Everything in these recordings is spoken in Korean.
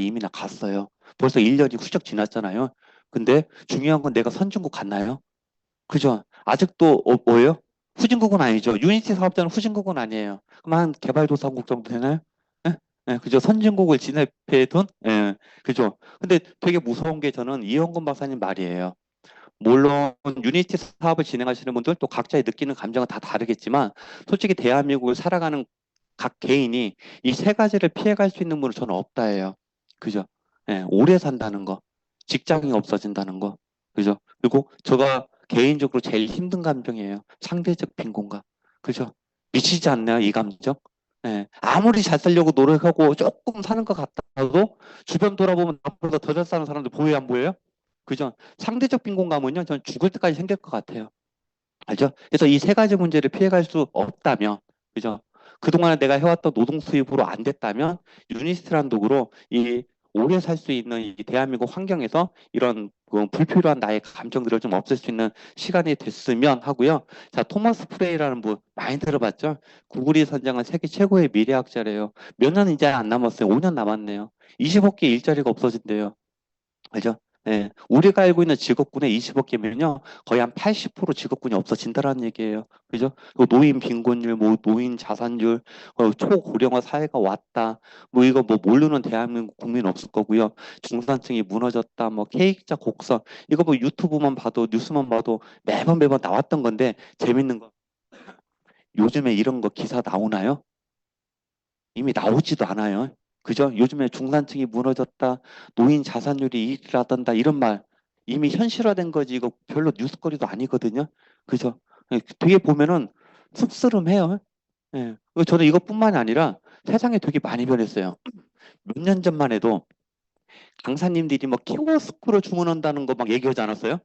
이미 나 갔어요. 벌써 1년이 훌쩍 지났잖아요. 근데 중요한 건 내가 선진국 갔나요? 그죠? 아직도 뭐예요? 후진국은 아니죠. 유니티 사업자는 후진국은 아니에요. 그럼 한 개발도상국 정도 되나요? 예? 예, 그죠? 선진국을 진입해 둔? 예, 그죠? 근데 되게 무서운 게 저는 이영건 박사님 말이에요. 물론 유니티 사업을 진행하시는 분들 또 각자의 느끼는 감정은 다 다르겠지만 솔직히 대한민국을 살아가는 각 개인이 이 세 가지를 피해갈 수 있는 분은 저는 없다 해요. 그죠? 예, 오래 산다는 거, 직장이 없어진다는 거, 그죠? 그리고 제가 개인적으로 제일 힘든 감정이에요. 상대적 빈곤감. 그죠? 미치지 않나요, 이 감정? 예, 아무리 잘 살려고 노력하고 조금 사는 것 같아도 주변 돌아보면 나보다 더 잘 사는 사람들 보여요, 안 보여요? 그죠? 상대적 빈곤감은요, 전 죽을 때까지 생길 것 같아요. 알죠? 그래서 이 세 가지 문제를 피해갈 수 없다면, 그죠? 그동안에 내가 해왔던 노동 수입으로 안 됐다면, 유니스트란 도구로 이 오래 살 수 있는 이 대한민국 환경에서 이런 불필요한 나의 감정들을 좀 없앨 수 있는 시간이 됐으면 하고요. 자, 토마스 프레이라는 분 많이 들어봤죠? 구글이 선정한 세계 최고의 미래학자래요. 몇 년 이제 안 남았어요. 5년 남았네요. 25개 일자리가 없어진대요. 알죠? 예, 우리가 알고 있는 직업군의 20억 개면요, 거의 한 80% 직업군이 없어진다라는 얘기예요. 그죠? 그 노인 빈곤율, 뭐 노인 자산율, 초고령화 사회가 왔다. 뭐 이거 뭐 모르는 대한민국 국민 없을 거고요. 중산층이 무너졌다. 뭐 케이크자 곡선. 이거 뭐 유튜브만 봐도 뉴스만 봐도 매번 나왔던 건데 재밌는 거. 요즘에 이런 거 기사 나오나요? 이미 나오지도 않아요. 그죠? 요즘에 중산층이 무너졌다, 노인 자산율이 1위라던다 이런 말 이미 현실화된 거지 이거 별로 뉴스거리도 아니거든요. 그죠? 예, 되게 보면은 씁쓸해요. 예. 저는 이것뿐만이 아니라 세상에 되게 많이 변했어요. 몇 년 전만 해도 강사님들이 뭐 키워스크로 주문한다는 거 막 얘기하지 않았어요?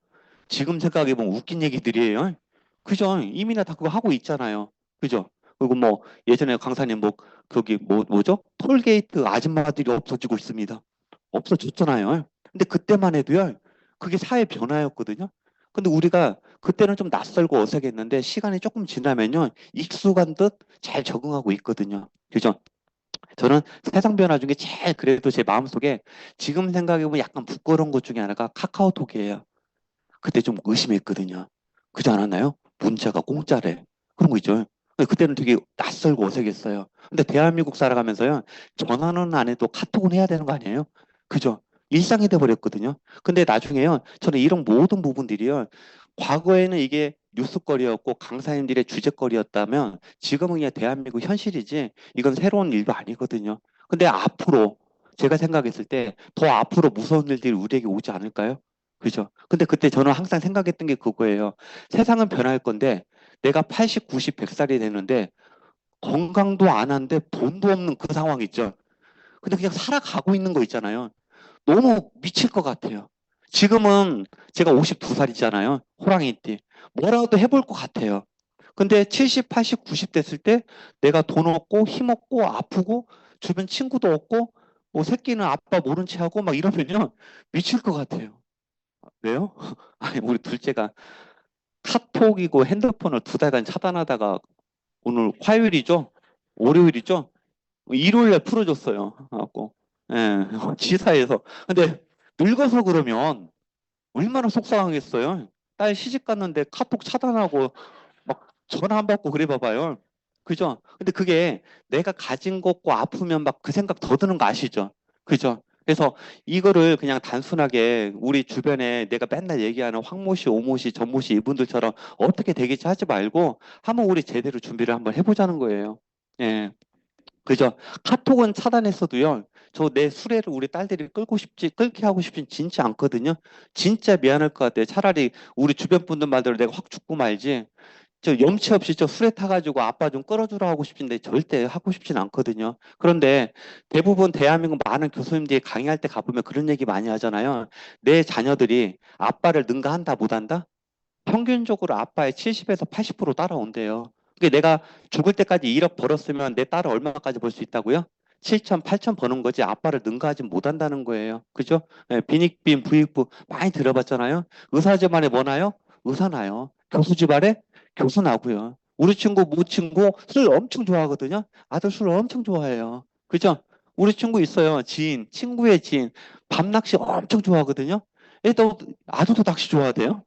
지금 생각해보면 웃긴 얘기들이에요. 그죠? 이미나 다 그거 하고 있잖아요. 그죠? 그리고 뭐 예전에 강사님 뭐 거기 뭐죠? 톨게이트 아줌마들이 없어지고 있습니다. 없어졌잖아요. 근데 그때만 해도요. 그게 사회 변화였거든요. 근데 우리가 그때는 좀 낯설고 어색했는데 시간이 조금 지나면요. 익숙한 듯 잘 적응하고 있거든요. 그죠? 저는 세상 변화 중에 제일 그래도 제 마음속에 지금 생각해보면 약간 부끄러운 것 중에 하나가 카카오톡이에요. 그때 좀 의심했거든요. 그지 않았나요? 문자가 공짜래. 그런 거 있죠. 근데 그때는 되게 낯설고 어색했어요. 근데 대한민국 살아가면서요. 전화는 안 해도 카톡은 해야 되는 거 아니에요? 그죠? 일상이 돼버렸거든요. 근데 나중에요. 저는 이런 모든 부분들이요. 과거에는 이게 뉴스거리였고 강사님들의 주제거리였다면 지금은 그냥 대한민국 현실이지 이건 새로운 일도 아니거든요. 근데 앞으로 제가 생각했을 때 더 앞으로 무서운 일들이 우리에게 오지 않을까요? 그죠? 근데 그때 저는 항상 생각했던 게 그거예요. 세상은 변할 건데 내가 80, 90, 100살이 되는데 건강도 안 한데 돈도 없는 그 상황 있죠. 근데 그냥 살아가고 있는 거 있잖아요. 너무 미칠 것 같아요. 지금은 제가 52살이잖아요. 호랑이띠. 뭐라도 해볼 것 같아요. 근데 70, 80, 90 됐을 때 내가 돈 없고 힘 없고 아프고 주변 친구도 없고 뭐 새끼는 아빠 모른 채 하고 막 이러면요. 미칠 것 같아요. 왜요? 아니, 우리 둘째가 카톡이고 핸드폰을 2달간 차단하다가 오늘 화요일이죠? 월요일이죠? 일요일날 풀어줬어요. 갖고 예, 지사에서. 근데 늙어서 그러면 얼마나 속상하겠어요. 딸 시집 갔는데 카톡 차단하고 막 전화 안 받고 그래 봐봐요. 그죠? 근데 그게 내가 가진 것과 아프면 막 그 생각 더 드는 거 아시죠? 그죠? 그래서 이거를 그냥 단순하게 우리 주변에 내가 맨날 얘기하는 황모 씨, 오모 씨, 전모 씨 이분들처럼 어떻게 되겠지 하지 말고 한번 우리 제대로 준비를 한번 해보자는 거예요. 예. 그죠? 카톡은 차단했어도요. 저 내 수레를 우리 딸들이 끌게 하고 싶진 진짜 않거든요. 진짜 미안할 것 같아요. 차라리 우리 주변 분들 말대로 내가 확 죽고 말지. 저 염치 없이 저 수레 타가지고 아빠 좀 끌어주라 하고 싶은데 절대 하고 싶진 않거든요. 그런데 대부분 대한민국 많은 교수님들이 강의할 때 가보면 그런 얘기 많이 하잖아요. 내 자녀들이 아빠를 능가한다 못한다? 평균적으로 아빠의 70에서 80% 따라온대요. 그게 내가 죽을 때까지 1억 벌었으면 내 딸은 얼마까지 벌 수 있다고요? 7천, 8천 버는 거지 아빠를 능가하지 못한다는 거예요. 그죠? 예, 빈익빈, 부익부 많이 들어봤잖아요. 의사 집안에 뭐 나요? 의사 나요. 교수 집안에 교수 나고요. 우리 친구, 모 친구 술 엄청 좋아하거든요. 아들 술 엄청 좋아해요. 그죠? 우리 친구 있어요. 지인, 친구의 지인. 밤낚시 엄청 좋아하거든요. 애도, 아들도 낚시 좋아하대요.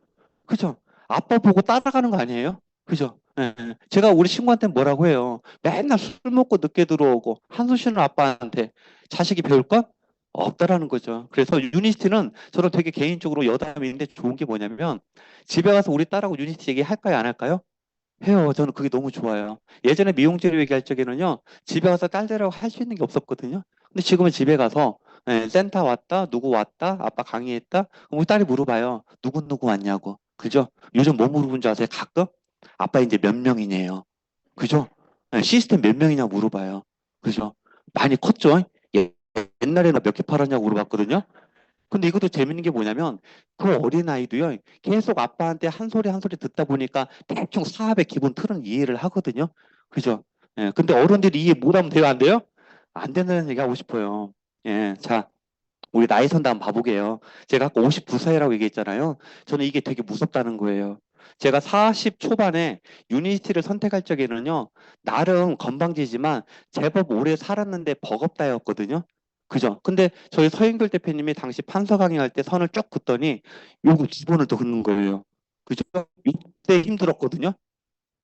그죠? 아빠 보고 따라가는 거 아니에요? 그죠? 예, 예. 제가 우리 친구한테 뭐라고 해요. 맨날 술 먹고 늦게 들어오고 한숨 쉬는 아빠한테 자식이 배울까? 없다라는 거죠. 그래서 유니스티는 저는 되게 개인적으로 여담인데 좋은 게 뭐냐면 집에 가서 우리 딸하고 유니스티 얘기 할까요? 안 할까요? 해요. 저는 그게 너무 좋아요. 예전에 미용재료 얘기할 적에는요, 집에 가서 딸들하고 할 수 있는 게 없었거든요. 근데 지금은 집에 가서, 센터 왔다, 누구 왔다, 아빠 강의했다, 그럼 우리 딸이 물어봐요. 누구 왔냐고. 그죠? 요즘 뭐 물어본 줄 아세요? 가끔? 아빠 이제 몇 명이냐요. 그죠? 시스템 몇 명이냐 물어봐요. 그죠? 많이 컸죠? 예, 옛날에는 몇 개 팔았냐고 물어봤거든요. 근데 이것도 재밌는 게 뭐냐면 그 어린아이도요 계속 아빠한테 한 소리 한 소리 듣다 보니까 대충 사업의 기본 틀은 이해를 하거든요. 그죠? 예, 근데 어른들이 이해 못하면 돼요, 안 돼요? 안 된다는 얘기 하고 싶어요. 예, 자, 우리 나이 선다 한번 봐보게요. 제가 아까 59세라고 얘기했잖아요. 저는 이게 되게 무섭다는 거예요. 제가 40 초반에 유니티를 선택할 적에는요, 나름 건방지지만 제법 오래 살았는데 버겁다였거든요. 그죠? 근데 저희 서인글 대표님이 당시 판서 강의할 때 선을 쭉 긋더니 요거 두 번을 더 긋는 거예요. 그죠? 이때 힘들었거든요.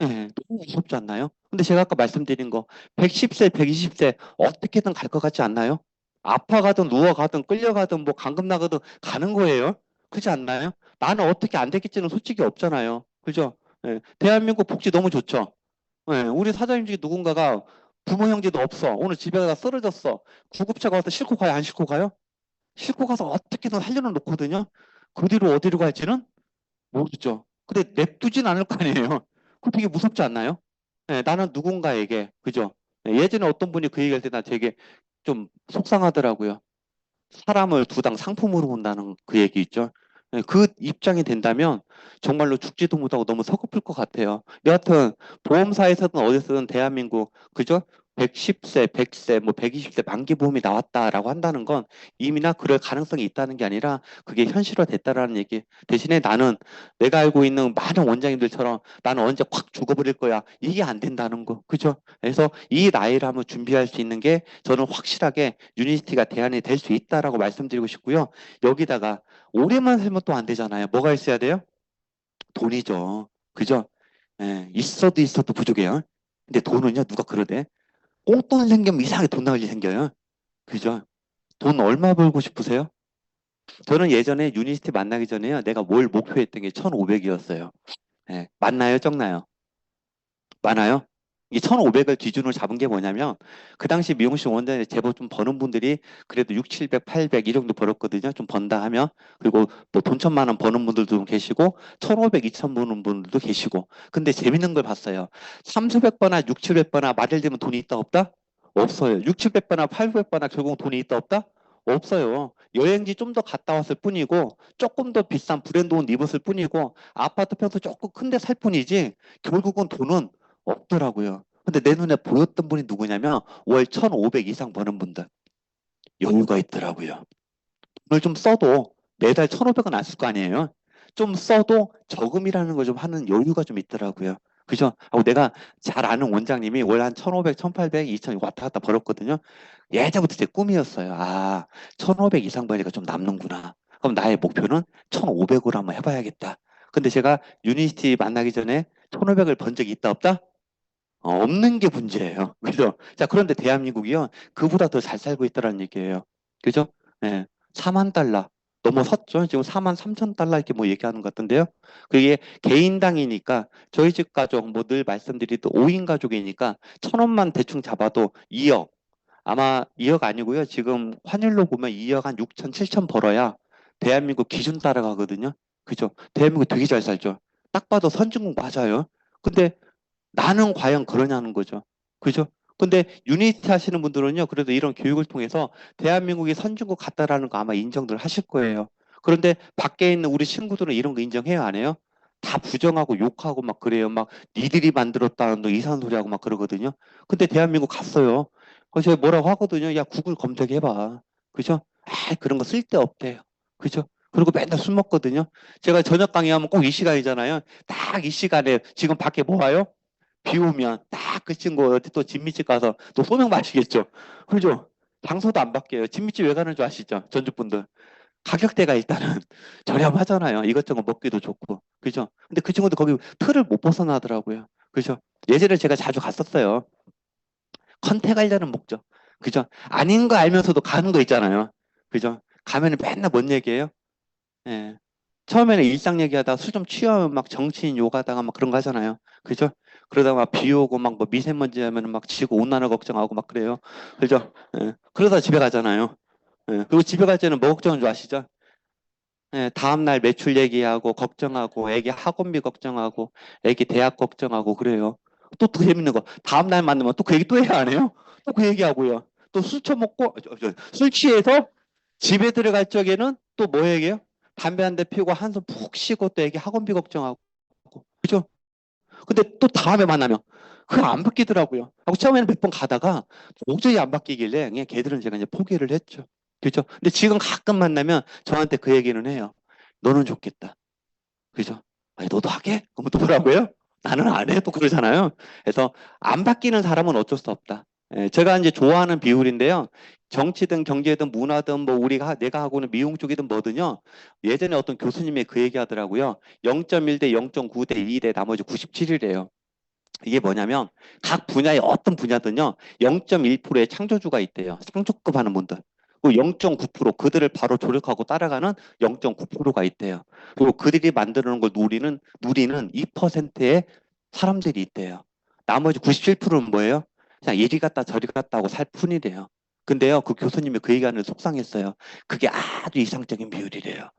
예, 너무 무섭지 않나요? 근데 제가 아까 말씀드린 거 110세, 120세 어떻게든 갈 것 같지 않나요? 아파가든 누워가든 끌려가든 뭐 감금 나가든 가는 거예요. 그렇지 않나요? 나는 어떻게 안 되겠지는 솔직히 없잖아요. 그죠? 예, 대한민국 복지 너무 좋죠. 예, 우리 사장님 중에 누군가가 부모 형제도 없어. 오늘 집에 가서 쓰러졌어. 구급차가 와서 싣고 가요? 안 싣고 가요? 싣고 가서 어떻게든 살려는 놓거든요. 그 뒤로 어디로 갈지는 모르죠. 근데 냅두진 않을 거 아니에요. 그거 되게 무섭지 않나요? 예, 나는 누군가에게, 그죠? 예, 예전에 어떤 분이 그 얘기할 때 나 되게 좀 속상하더라고요. 사람을 두당 상품으로 본다는 그 얘기 있죠. 예, 그 입장이 된다면 정말로 죽지도 못하고 너무 서글플 것 같아요. 여하튼 보험사에서든 어디서든 대한민국 그죠? 110세, 100세, 뭐 120세 만기보험이 나왔다라고 한다는 건 이미나 그럴 가능성이 있다는 게 아니라 그게 현실화됐다라는 얘기. 대신에 나는 내가 알고 있는 많은 원장님들처럼 나는 언제 콱 죽어버릴 거야. 이게 안 된다는 거. 그죠? 그래서 이 나이를 한번 준비할 수 있는 게 저는 확실하게 유니티가 대안이 될 수 있다라고 말씀드리고 싶고요. 여기다가 오래만 살면 또 안 되잖아요. 뭐가 있어야 돼요? 돈이죠. 그죠? 예, 있어도 부족해요. 근데 돈은요, 누가 그러대? 꽁돈 생기면 이상하게 돈 나올 일 생겨요. 그죠? 돈 얼마 벌고 싶으세요? 저는 예전에 유니티 만나기 전에요. 내가 뭘 목표했던 게 1,500이었어요. 예, 맞나요? 적나요? 많아요? 이 1,500을 기준으로 잡은 게 뭐냐면 그 당시 미용실 원장에 제법 좀 버는 분들이 그래도 6, 700, 800 이 정도 벌었거든요. 좀 번다 하면. 그리고 또 돈 1,000만 원 버는 분들도 좀 계시고 1,500, 2,000 버는 분들도 계시고. 근데 재밌는 걸 봤어요. 3,400번나 6, 700번나 말을 들면 돈이 있다 없다? 없어요. 6, 700번나 800번나 결국 돈이 있다 없다? 없어요. 여행지 좀 더 갔다 왔을 뿐이고 조금 더 비싼 브랜드 옷 입었을 뿐이고 아파트 평수 조금 큰데 살 뿐이지 결국은 돈은 없더라고요. 근데 내 눈에 보였던 분이 누구냐면 월 1,500 이상 버는 분들 여유가 있더라고요. 돈을 좀 써도 매달 1,500은 안 쓸 거 아니에요. 좀 써도 저금이라는 걸 좀 하는 여유가 좀 있더라고요. 그죠? 하고 내가 잘 아는 원장님이 월 한 1,500, 1,800, 2,000 왔다 갔다 벌었거든요. 예전부터 제 꿈이었어요. 아, 1,500 이상 버니까 좀 남는구나. 그럼 나의 목표는 1,500으로 한번 해봐야겠다. 근데 제가 유니티 만나기 전에 1,500을 번 적이 있다 없다? 없는 게 문제예요. 그죠? 자, 그런데 대한민국이요. 그보다 더 잘 살고 있다는 얘기예요. 그죠? 예. 4만 달러. 넘어섰죠? 지금 4만 3천 달러 이렇게 뭐 얘기하는 것 같은데요. 그게 개인당이니까 저희 집 가족 뭐 늘 말씀드리듯 5인 가족이니까 1,000원만 대충 잡아도 2억. 아마 2억 아니고요. 지금 환율로 보면 2억 한 6천, 7천 벌어야 대한민국 기준 따라가거든요. 그죠? 대한민국 되게 잘 살죠. 딱 봐도 선진국 맞아요. 근데 나는 과연 그러냐는 거죠. 그죠? 근데 유니티 하시는 분들은요, 그래도 이런 교육을 통해서 대한민국이 선진국 같다라는 거 아마 인정들 하실 거예요. 그런데 밖에 있는 우리 친구들은 이런 거 인정해요, 안 해요? 다 부정하고 욕하고 막 그래요. 막 니들이 만들었다는 너 이상한 소리 하고 막 그러거든요. 근데 대한민국 갔어요. 그래서 제가 뭐라고 하거든요. 야, 구글 검색해봐. 그죠? 아, 그런 거 쓸데없대요. 그죠? 그리고 맨날 술 먹거든요. 제가 저녁 강의하면 꼭 이 시간이잖아요. 딱 이 시간에 지금 밖에 뭐 와요? 비 오면 딱 그 친구 어디 또 진미집 가서 또 소맥 마시겠죠. 그죠? 장소도 안 바뀌어요. 진미집 왜 가는 줄 아시죠? 전주분들. 가격대가 일단은 저렴하잖아요. 이것저것 먹기도 좋고. 그죠? 근데 그 친구도 거기 틀을 못 벗어나더라고요. 그죠? 예전에 제가 자주 갔었어요. 컨택하려는 목적. 그죠? 아닌 거 알면서도 가는 거 있잖아요. 그죠? 가면은 맨날 뭔 얘기예요? 예. 처음에는 일상 얘기하다가 술 좀 취하면 막 정치인 욕하다가 막 그런 거 하잖아요. 그죠? 그러다가 막 비 오고 막 뭐 미세먼지 하면 막 지구 온난화 걱정하고 막 그래요. 그죠? 예. 그러다 집에 가잖아요. 예. 그리고 집에 갈 때는 뭐 걱정인 줄 아시죠? 예, 다음날 매출 얘기하고 걱정하고 애기 학원비 걱정하고 애기 대학 걱정하고 그래요. 또 재밌는 거 다음날 만나면 또 그 얘기 또 해야 안 해요? 또 그 얘기하고요. 또 술 처먹고 술 취해서 집에 들어갈 적에는 또 뭐 얘기해요? 담배 한 대 피우고 한숨 푹 쉬고 또 애기 학원비 걱정하고 그죠? 근데 또 다음에 만나면 그거 안 바뀌더라고요. 하고 처음에는 몇 번 가다가 도저히 안 바뀌길래 그냥 걔들은 제가 이제 포기를 했죠. 그죠? 근데 지금 가끔 만나면 저한테 그 얘기는 해요. 너는 좋겠다. 그죠? 아니, 너도 하게? 그럼 또 뭐라고요? 나는 안 해. 또 그러잖아요. 그래서 안 바뀌는 사람은 어쩔 수 없다. 예, 제가 이제 좋아하는 비율인데요. 정치든 경제든 문화든 뭐 내가 하고는 미용 쪽이든 뭐든요. 예전에 어떤 교수님이 그 얘기 하더라고요. 0.1 대 0.9 대 2 대 나머지 97이래요. 이게 뭐냐면 각 분야의 어떤 분야든요. 0.1%의 창조주가 있대요. 창조급 하는 분들. 그리고 0.9% 그들을 바로 조력하고 따라가는 0.9%가 있대요. 그리고 그들이 만드는 걸 누리는 2%의 사람들이 있대요. 나머지 97%는 뭐예요? 그냥 이리 갔다 저리 갔다 하고 살 뿐이래요. 근데요, 그 교수님이 그 얘기하는 속상했어요. 그게 아주 이상적인 비율이래요.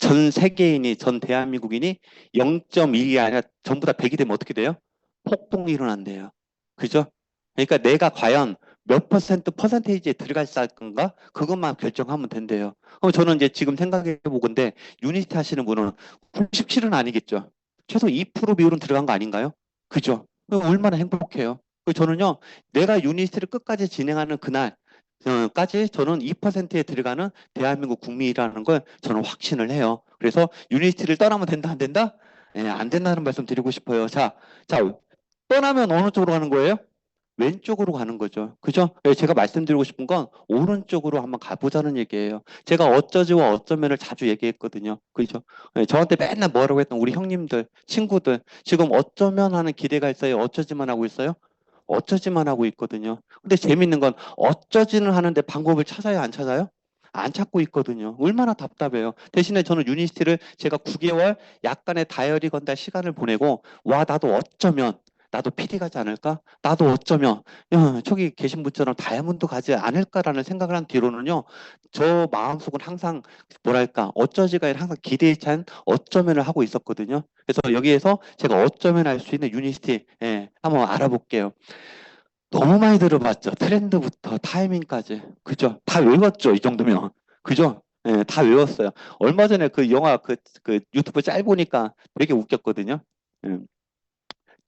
전 세계인이, 전 대한민국인이 0.1이 아니라 전부 다 100이 되면 어떻게 돼요? 폭동이 일어난대요. 그죠? 그러니까 내가 과연 몇 퍼센테이지에 들어갈 건가? 그것만 결정하면 된대요. 그럼 저는 이제 지금 생각해 보건데, 유니티 하시는 분은 97은 아니겠죠. 최소 2% 비율은 들어간 거 아닌가요? 그죠? 그럼 얼마나 행복해요. 저는요, 내가 유니티를 끝까지 진행하는 그날, 까지 저는 2%에 들어가는 대한민국 국민이라는 걸 저는 확신을 해요. 그래서 유니티를 떠나면 된다, 안 된다? 예, 안 된다는 말씀 드리고 싶어요. 자, 떠나면 어느 쪽으로 가는 거예요? 왼쪽으로 가는 거죠. 그죠? 예, 제가 말씀드리고 싶은 건 오른쪽으로 한번 가보자는 얘기예요. 제가 어쩌지와 어쩌면을 자주 얘기했거든요. 그죠? 예, 저한테 맨날 뭐라고 했던 우리 형님들, 친구들, 지금 어쩌면 하는 기대가 있어요? 어쩌지만 하고 있어요? 어쩌지만 하고 있거든요. 근데 재밌는 건 어쩌지는 하는데 방법을 찾아요, 안 찾아요? 안 찾고 있거든요. 얼마나 답답해요. 대신에 저는 유니스티를 제가 9개월 약간의 다이어리 건달 시간을 보내고 와 나도 어쩌면 나도 PD 가지 않을까? 나도 어쩌면 저기 계신 분처럼 다이아몬드 가지 않을까라는 생각을 한 뒤로는요. 저 마음속은 항상 뭐랄까 어쩌지가 아니라 항상 기대에 찬 어쩌면을 하고 있었거든요. 그래서 여기에서 제가 어쩌면 할 수 있는 유니스티 한번 알아볼게요. 너무 많이 들어봤죠. 트렌드부터 타이밍까지. 그죠? 다 외웠죠. 이 정도면. 그죠? 예, 다 외웠어요. 얼마 전에 그 영화 그 유튜브 짤 보니까 되게 웃겼거든요. 예.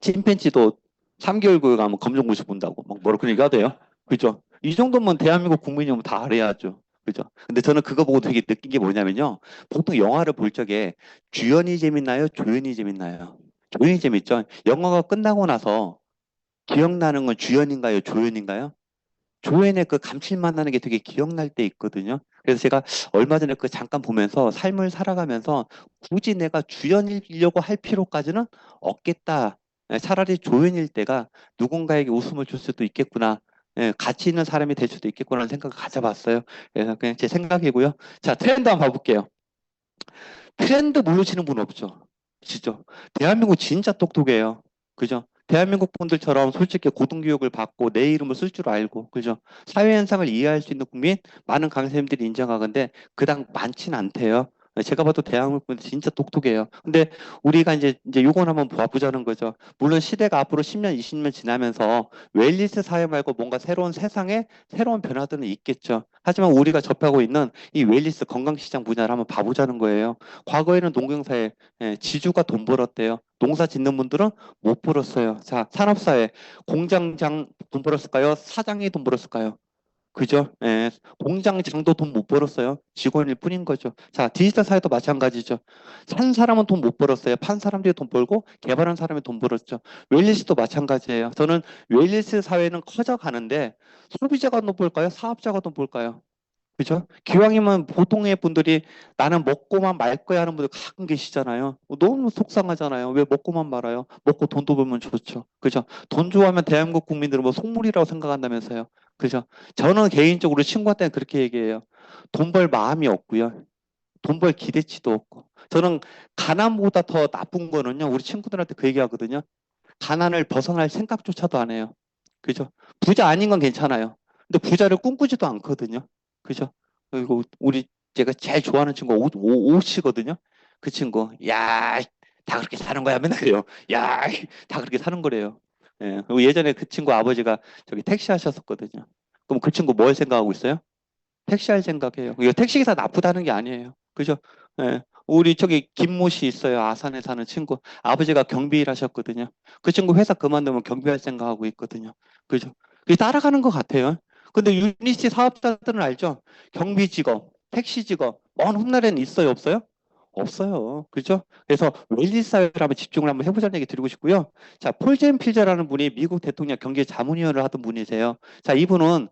침팬지도 3개월 교육 가면 검정고시 본다고 막 뭐라 그런 얘기 하대요. 그죠? 이 정도면 대한민국 국민이면 다 알아야죠. 그죠? 근데 저는 그거 보고 되게 느낀 게 뭐냐면요. 보통 영화를 볼 적에 주연이 재밌나요? 조연이 재밌나요? 조연이 재밌죠? 영화가 끝나고 나서 기억나는 건 주연인가요? 조연인가요? 조연의 그 감칠맛 나는 게 되게 기억날 때 있거든요. 그래서 제가 얼마 전에 그 잠깐 보면서 삶을 살아가면서 굳이 내가 주연이려고 할 필요까지는 없겠다. 차라리 조연일 때가 누군가에게 웃음을 줄 수도 있겠구나. 가치 있는 사람이 될 수도 있겠구나 하는 생각을 가져봤어요. 그래서 그냥 제 생각이고요. 자, 트렌드 한번 봐볼게요. 트렌드 모르시는 분 없죠? 진짜. 대한민국 진짜 똑똑해요. 그죠? 대한민국 분들처럼 솔직히 고등교육을 받고 내 이름을 쓸 줄 알고, 그죠? 사회현상을 이해할 수 있는 국민, 많은 강사님들이 인정하건데, 그닥 많진 않대요. 제가 봐도 대한민국 분들 진짜 똑똑해요. 근데 우리가 이제 요건 한번 봐보자는 거죠. 물론 시대가 앞으로 10년, 20년 지나면서 웰니스 사회 말고 뭔가 새로운 세상에 새로운 변화들은 있겠죠. 하지만 우리가 접하고 있는 이 웰니스 건강시장 분야를 한번 봐보자는 거예요. 과거에는 농경사회, 지주가 돈 벌었대요. 농사 짓는 분들은 못 벌었어요. 자, 산업사회, 공장장 돈 벌었을까요? 사장이 돈 벌었을까요? 그죠? 예. 공장장도 돈 못 벌었어요. 직원일 뿐인 거죠. 자, 디지털 사회도 마찬가지죠. 산 사람은 돈 못 벌었어요. 판 사람들이 돈 벌고 개발한 사람이 돈 벌었죠. 웰니스도 마찬가지예요. 저는 웰니스 사회는 커져가는데 소비자가 돈 벌까요? 사업자가 돈 벌까요? 그죠? 기왕이면 보통의 분들이 나는 먹고만 말 거야 하는 분들 가끔 계시잖아요. 너무 속상하잖아요. 왜 먹고만 말아요? 먹고 돈도 벌면 좋죠. 그죠? 돈 좋아하면 대한민국 국민들은 뭐 속물이라고 생각한다면서요. 그죠? 저는 개인적으로 친구한테는 그렇게 얘기해요. 돈 벌 마음이 없고요. 돈 벌 기대치도 없고. 저는 가난보다 더 나쁜 거는요. 우리 친구들한테 그 얘기하거든요. 가난을 벗어날 생각조차도 안 해요. 그죠? 부자 아닌 건 괜찮아요. 근데 부자를 꿈꾸지도 않거든요. 그죠? 그리고 우리 제가 제일 좋아하는 친구 오씨거든요. 그 친구, 야, 다 그렇게 사는 거야 맨날 그래요. 야, 다 그렇게 사는 거래요. 예. 그리고 예전에 그 친구 아버지가 저기 택시 하셨었거든요. 그럼 그 친구 뭘 생각하고 있어요? 택시할 생각해요. 이거 택시기사 나쁘다는 게 아니에요. 그죠? 예. 우리 저기 김모 씨 있어요. 아산에 사는 친구. 아버지가 경비일 하셨거든요. 그 친구 회사 그만두면 경비할 생각하고 있거든요. 그죠? 그게 따라가는 것 같아요. 근데 유니티 사업자들은 알죠? 경비 직업, 택시 직업, 먼 훗날에는 있어요, 없어요? 없어요. 그죠? 그래서 웰리스 사회를 한번 집중을 한번 해보자는 얘기 드리고 싶고요. 자, 폴젠 필저라는 분이 미국 대통령 경제 자문위원을 하던 분이세요. 자, 이분은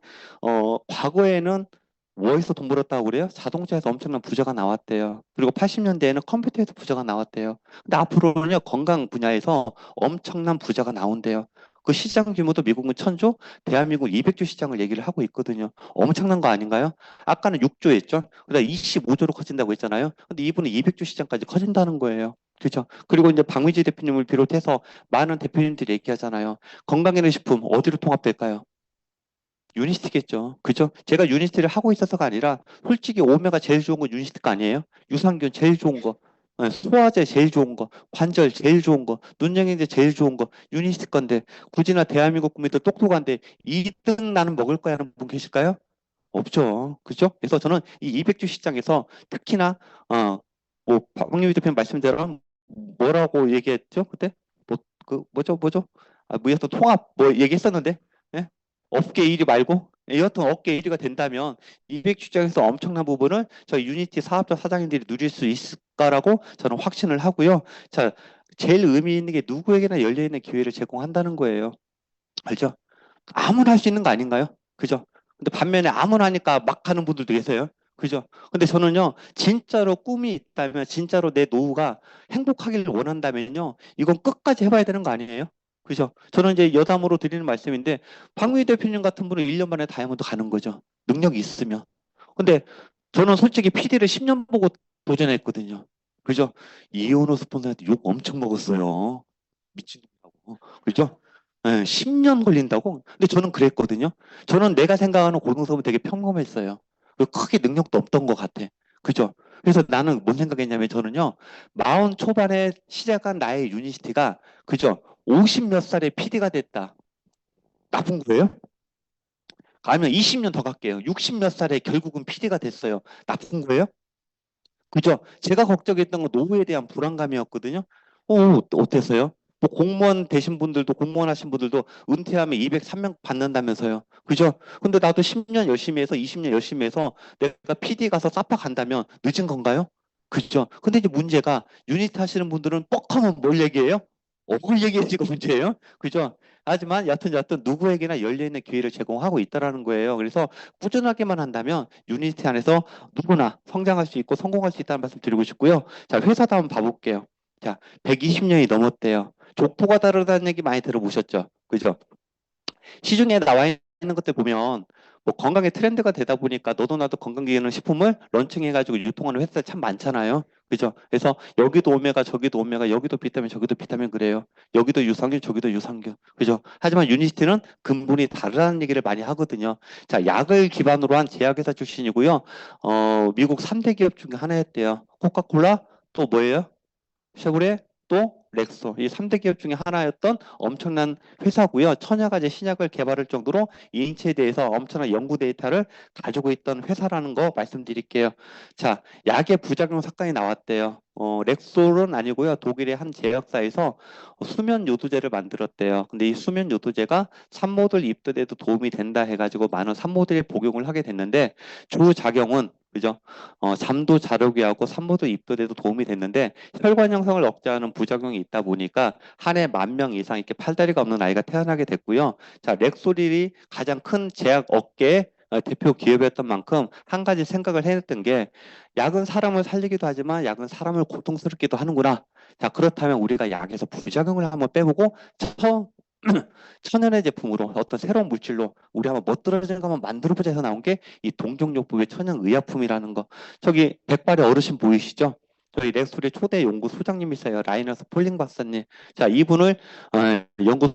과거에는 뭐에서 돈 벌었다고 그래요? 자동차에서 엄청난 부자가 나왔대요. 그리고 80년대에는 컴퓨터에서 부자가 나왔대요. 근데 앞으로는요, 건강 분야에서 엄청난 부자가 나온대요. 그 시장 규모도 미국은 1000조, 대한민국 200조 시장을 얘기를 하고 있거든요. 엄청난 거 아닌가요? 아까는 6조 했죠? 그다음 25조로 커진다고 했잖아요. 근데 이분은 200조 시장까지 커진다는 거예요. 그죠? 그리고 이제 박미지 대표님을 비롯해서 많은 대표님들이 얘기하잖아요. 건강기능식품 어디로 통합될까요? 유니스트겠죠. 그죠? 제가 유니스트를 하고 있어서가 아니라 솔직히 오메가 제일 좋은 건 유니스트가 아니에요? 유산균 제일 좋은 거, 소화제 제일 좋은 거, 관절 제일 좋은 거, 눈영양제 제일 좋은 거 유니스트 건데 굳이나 대한민국 국민들 똑똑한데 2등 나는 먹을 거야 하는 분 계실까요? 없죠. 그죠? 그래서 저는 이 200주 시장에서 특히나 뭐 박영민 대표님 말씀대로 뭐라고 얘기했죠? 그때 뭐죠? 여하튼 통합 뭐 얘기했었는데 예? 업계 1위 말고 여하튼 업계 1위가 된다면 200주장에서 엄청난 부분을 저희 유니티 사업자 사장님들이 누릴 수 있을까라고 저는 확신을 하고요. 자, 제일 의미 있는 게 누구에게나 열려있는 기회를 제공한다는 거예요. 알죠? 아무나 할 수 있는 거 아닌가요? 그죠? 근데 반면에 아무나 하니까 막 하는 분들도 계세요. 그죠? 근데 저는요, 진짜로 꿈이 있다면, 진짜로 내 노후가 행복하기를 원한다면요, 이건 끝까지 해봐야 되는 거 아니에요? 그죠? 저는 이제 여담으로 드리는 말씀인데, 박미 대표님 같은 분은 1년 만에 다이아몬드 가는 거죠. 능력이 있으면. 근데 저는 솔직히 PD를 10년 보고 도전했거든요. 그죠? 이현우 스폰서한테 욕 엄청 먹었어요. 미친놈이라고. 그죠? 예, 10년 걸린다고? 근데 저는 그랬거든요. 저는 내가 생각하는 고등수업은 되게 평범했어요. 그리고 크게 능력도 없던 것 같아. 그죠? 그래서 나는 뭔 생각했냐면 저는요, 40 초반에 시작한 나의 유니시티가, 그죠? 50 몇 살에 PD가 됐다. 나쁜 거예요? 아니면 20년 더 갈게요. 60 몇 살에 결국은 PD가 됐어요. 나쁜 거예요? 그죠? 제가 걱정했던 건 노후에 대한 불안감이었거든요. 어땠어요? 뭐 공무원 되신 분들도 공무원 하신 분들도 은퇴하면 200, 300 받는다면서요. 그죠? 근데 나도 10년 열심히 해서 20년 열심히 해서 내가 PD 가서 사파 간다면 늦은 건가요? 그죠? 근데 이제 문제가 유니트 하시는 분들은 뻑하면 뭘 얘기해요? 그걸 얘기해지고 문제예요. 그죠? 하지만 여튼 누구에게나 열려있는 기회를 제공하고 있다라는 거예요. 그래서 꾸준하게만 한다면 유니티 안에서 누구나 성장할 수 있고 성공할 수 있다는 말씀 드리고 싶고요. 자, 회사도 한번 봐볼게요. 자, 120년이 넘었대요. 족보가 다르다는 얘기 많이 들어보셨죠? 그죠? 시중에 나와 있는 것들 보면 뭐 건강의 트렌드가 되다 보니까 너도 나도 건강기능식품을 런칭해가지고 유통하는 회사들 참 많잖아요. 그죠? 그래서 여기도 오메가, 저기도 오메가, 여기도 비타민, 저기도 비타민 그래요. 여기도 유산균, 저기도 유산균. 그죠? 하지만 유니시티는 근본이 다르다는 얘기를 많이 하거든요. 자, 약을 기반으로 한 제약회사 출신이고요. 미국 3대 기업 중에 하나였대요. 코카콜라, 또 뭐예요? 쉐보레 또 렉소 이 3대 기업 중에 하나였던 엄청난 회사고요. 천여가지 신약을 개발할 정도로 인체에 대해서 엄청난 연구 데이터를 가지고 있던 회사라는 거 말씀드릴게요. 자, 약의 부작용 사건이 나왔대요. 렉솔은 아니고요. 독일의 한 제약사에서 수면 요도제를 만들었대요. 근데 이 수면 요도제가 산모들 입덧에도 도움이 된다 해가지고 많은 산모들이 복용을 하게 됐는데 주 작용은 그죠? 잠도 잘 오게 하고 산모들 입덧에도 도움이 됐는데 혈관 형성을 억제하는 부작용이 있다 보니까 한 해 10,000명 이상 이렇게 팔다리가 없는 아이가 태어나게 됐고요. 자, 렉솔이 가장 큰 제약 업계의 대표 기업이었던 만큼 한 가지 생각을 해냈던 게 약은 사람을 살리기도 하지만 약은 사람을 고통스럽기도 하는구나. 자, 그렇다면 우리가 약에서 부작용을 한번 빼보고 천연의 제품으로 어떤 새로운 물질로 우리 한번 멋들어지는 거 한번 만들어보자 해서 나온 게 이 동종요법의 천연의약품이라는 거. 저기 백발의 어르신 보이시죠? 저희 렉소리 초대 연구 소장님이세요. 라이너스 폴링 박사님. 자, 이분을 연구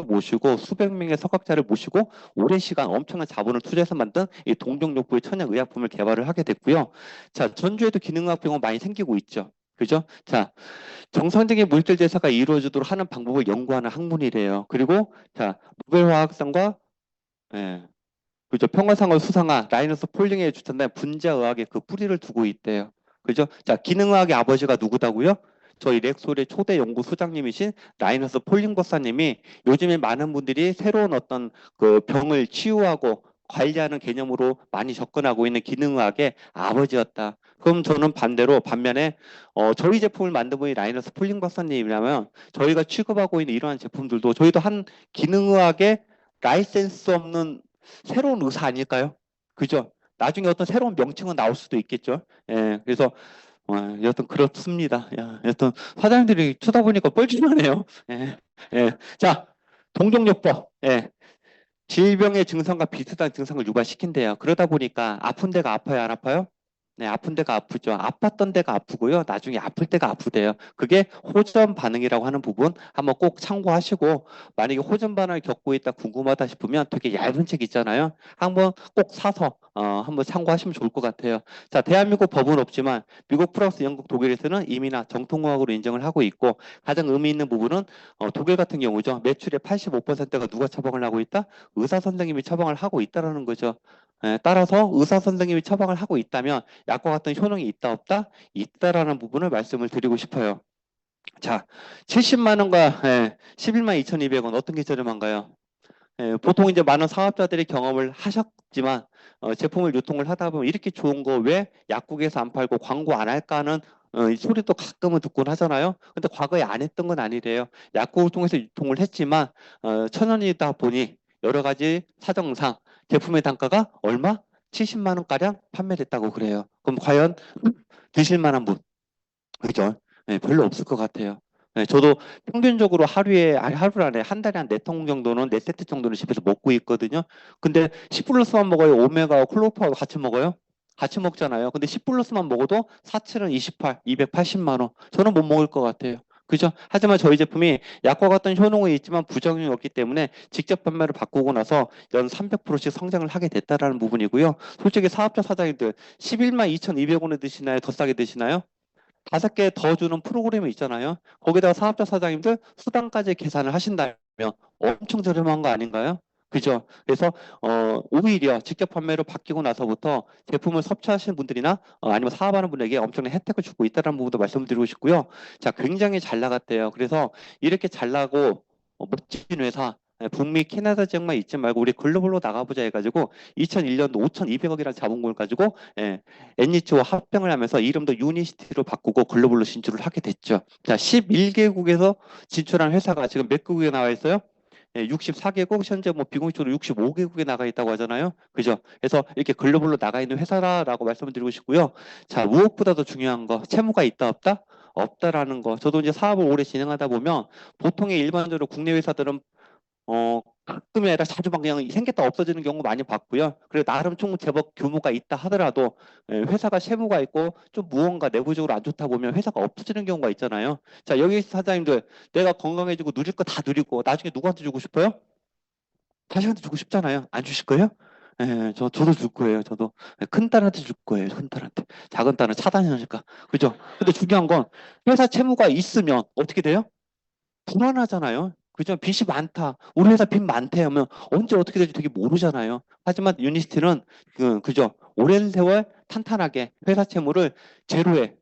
모시고 수백 명의 석학자를 모시고 오랜 시간 엄청난 자본을 투자해서 만든 이 동종요법의 천연의약품을 개발을 하게 됐고요. 자, 전주에도 기능의학 병원 많이 생기고 있죠. 그죠? 자, 정상적인 물질 대사가 이루어지도록 하는 방법을 연구하는 학문이래요. 그리고 자, 노벨 화학상과 예, 그죠? 평화상을 수상한 라이너스 폴링에 추천된 분자의학의 그 뿌리를 두고 있대요. 그죠? 자, 기능의학의 아버지가 누구다고요? 저희 렉솔의 초대 연구 소장님이신 라이너스 폴링 박사님이 요즘에 많은 분들이 새로운 어떤 그 병을 치유하고 관리하는 개념으로 많이 접근하고 있는 기능의학의 아버지였다. 그럼 저는 반면에 저희 제품을 만든 분이 라이너스 폴링 박사님이라면 저희가 취급하고 있는 이러한 제품들도 저희도 한 기능의학의 라이센스 없는 새로운 의사 아닐까요? 그죠? 나중에 어떤 새로운 명칭은 나올 수도 있겠죠. 예, 그래서 여튼 그렇습니다. 야, 여튼 사장님들이 쳐다보니까 뻘쭘하네요. 예, 예. 자, 동종요법. 예. 질병의 증상과 비슷한 증상을 유발시킨대요. 그러다 보니까 아픈 데가 아파요, 안 아파요? 네, 아픈 데가 아프죠. 아팠던 데가 아프고요. 나중에 아플 때가 아프대요. 그게 호전 반응이라고 하는 부분 한번 꼭 참고하시고 만약에 호전 반응을 겪고 있다 궁금하다 싶으면 되게 얇은 책 있잖아요. 한번 꼭 사서 한번 참고하시면 좋을 것 같아요. 자, 대한민국 법은 없지만 미국, 프랑스, 영국, 독일에서는 이미나 정통의학으로 인정을 하고 있고 가장 의미 있는 부분은 독일 같은 경우죠. 매출의 85%가 누가 처방을 하고 있다? 의사 선생님이 처방을 하고 있다라는 거죠. 따라서 의사 선생님이 처방을 하고 있다면 약과 같은 효능이 있다 없다? 있다라는 부분을 말씀을 드리고 싶어요. 자, 70만 원과 11만 2,200원 어떤 게 저렴한가요? 보통 이제 많은 사업자들이 경험을 하셨지만 제품을 유통을 하다 보면 이렇게 좋은 거 왜 약국에서 안 팔고 광고 안 할까 하는 이 소리도 가끔은 듣곤 하잖아요. 근데 과거에 안 했던 건 아니래요. 약국을 통해서 유통을 했지만 천연이다 보니 여러 가지 사정상 제품의 단가가 얼마? 70만 원가량 판매됐다고 그래요. 그럼 과연 드실 만한 분? 그죠? 네, 별로 없을 것 같아요. 네, 저도 평균적으로 하루에, 아니, 하루 안에 한 달에 한 4통 정도는, 4세트 정도는 집에서 먹고 있거든요. 근데 10 플러스만 먹어요? 오메가와 클로프하고 같이 먹어요? 같이 먹잖아요. 근데 10 플러스만 먹어도 사치는 28, 280만 원. 저는 못 먹을 것 같아요. 그죠? 하지만 저희 제품이 약과 같은 효능은 있지만 부작용이 없기 때문에 직접 판매를 바꾸고 나서 연 300%씩 성장을 하게 됐다라는 부분이고요. 솔직히 사업자 사장님들 11만 2,200원에 드시나요? 더 싸게 드시나요? 5개 더 주는 프로그램이 있잖아요. 거기다가 사업자 사장님들 수당까지 계산을 하신다면 엄청 저렴한 거 아닌가요? 그죠? 그래서 오히려 직접 판매로 바뀌고 나서부터 제품을 섭취하시는 분들이나 아니면 사업하는 분에게 엄청난 혜택을 주고 있다는 부분도 말씀드리고 싶고요. 자, 굉장히 잘 나갔대요. 그래서 이렇게 잘 나고 멋진 회사 북미 캐나다 지역만 있지 말고 우리 글로벌로 나가보자 해가지고 2001년도 5,200억이라는 자본금을 가지고 NET와 합병을 하면서 이름도 유니시티로 바꾸고 글로벌로 진출을 하게 됐죠. 자, 11개국에서 진출한 회사가 지금 몇 개국에 나와 있어요? 64개국, 현재 뭐 비공식적으로 65개국에 나가 있다고 하잖아요. 그죠? 그래서 이렇게 글로벌로 나가 있는 회사라고 말씀을 드리고 싶고요. 자, 무엇보다도 중요한 거, 채무가 있다 없다? 없다라는 거. 저도 이제 사업을 오래 진행하다 보면 보통의 일반적으로 국내 회사들은 가끔이 아니라 자주 막 그냥 생겼다 없어지는 경우 많이 봤고요. 그리고 나름 총 제법 규모가 있다 하더라도 회사가 채무가 있고 좀 무언가 내부적으로 안 좋다 보면 회사가 없어지는 경우가 있잖아요. 자, 여기 사장님들 내가 건강해지고 누릴 거 다 누리고 나중에 누구한테 주고 싶어요? 자식한테 주고 싶잖아요. 안 주실 거예요? 저도 줄 거예요. 저도 큰 딸한테 줄 거예요. 큰 딸한테. 작은 딸은 차단이니까. 그죠? 근데 중요한 건 회사 채무가 있으면 어떻게 돼요? 불안하잖아요. 그죠? 빚이 많다. 우리 회사 빚 많대 하면 언제 어떻게 될지 되게 모르잖아요. 하지만 유니스티는 그죠? 오랜 세월 탄탄하게 회사 채무를 제로에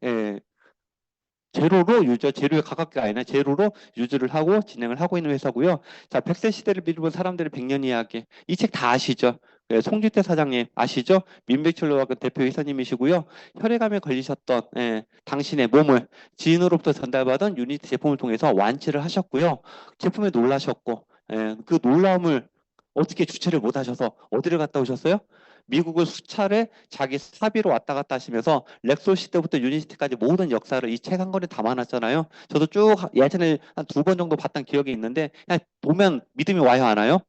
제로로 유저, 제로에 가깝게 아니라 제로로 유저를 하고 진행을 하고 있는 회사고요. 자, 100세 시대를 미루본 사람들의 100년 이야기. 이 책 다 아시죠? 예, 송주태 사장님 아시죠? 민백철로학교 대표 이사님이시고요. 혈액암에 걸리셨던 당신의 몸을 지인으로부터 전달받은 유니티 제품을 통해서 완치를 하셨고요. 제품에 놀라셨고 그 놀라움을 어떻게 주체를 못 하셔서 어디를 갔다 오셨어요? 미국을 수차례 자기 사비로 왔다 갔다 하시면서 렉솔 시대부터 유니티까지 모든 역사를 이 책 한 권에 담아놨잖아요. 저도 쭉 예전에 한 두 번 정도 봤던 기억이 있는데 그냥 보면 믿음이 와요, 안 와요?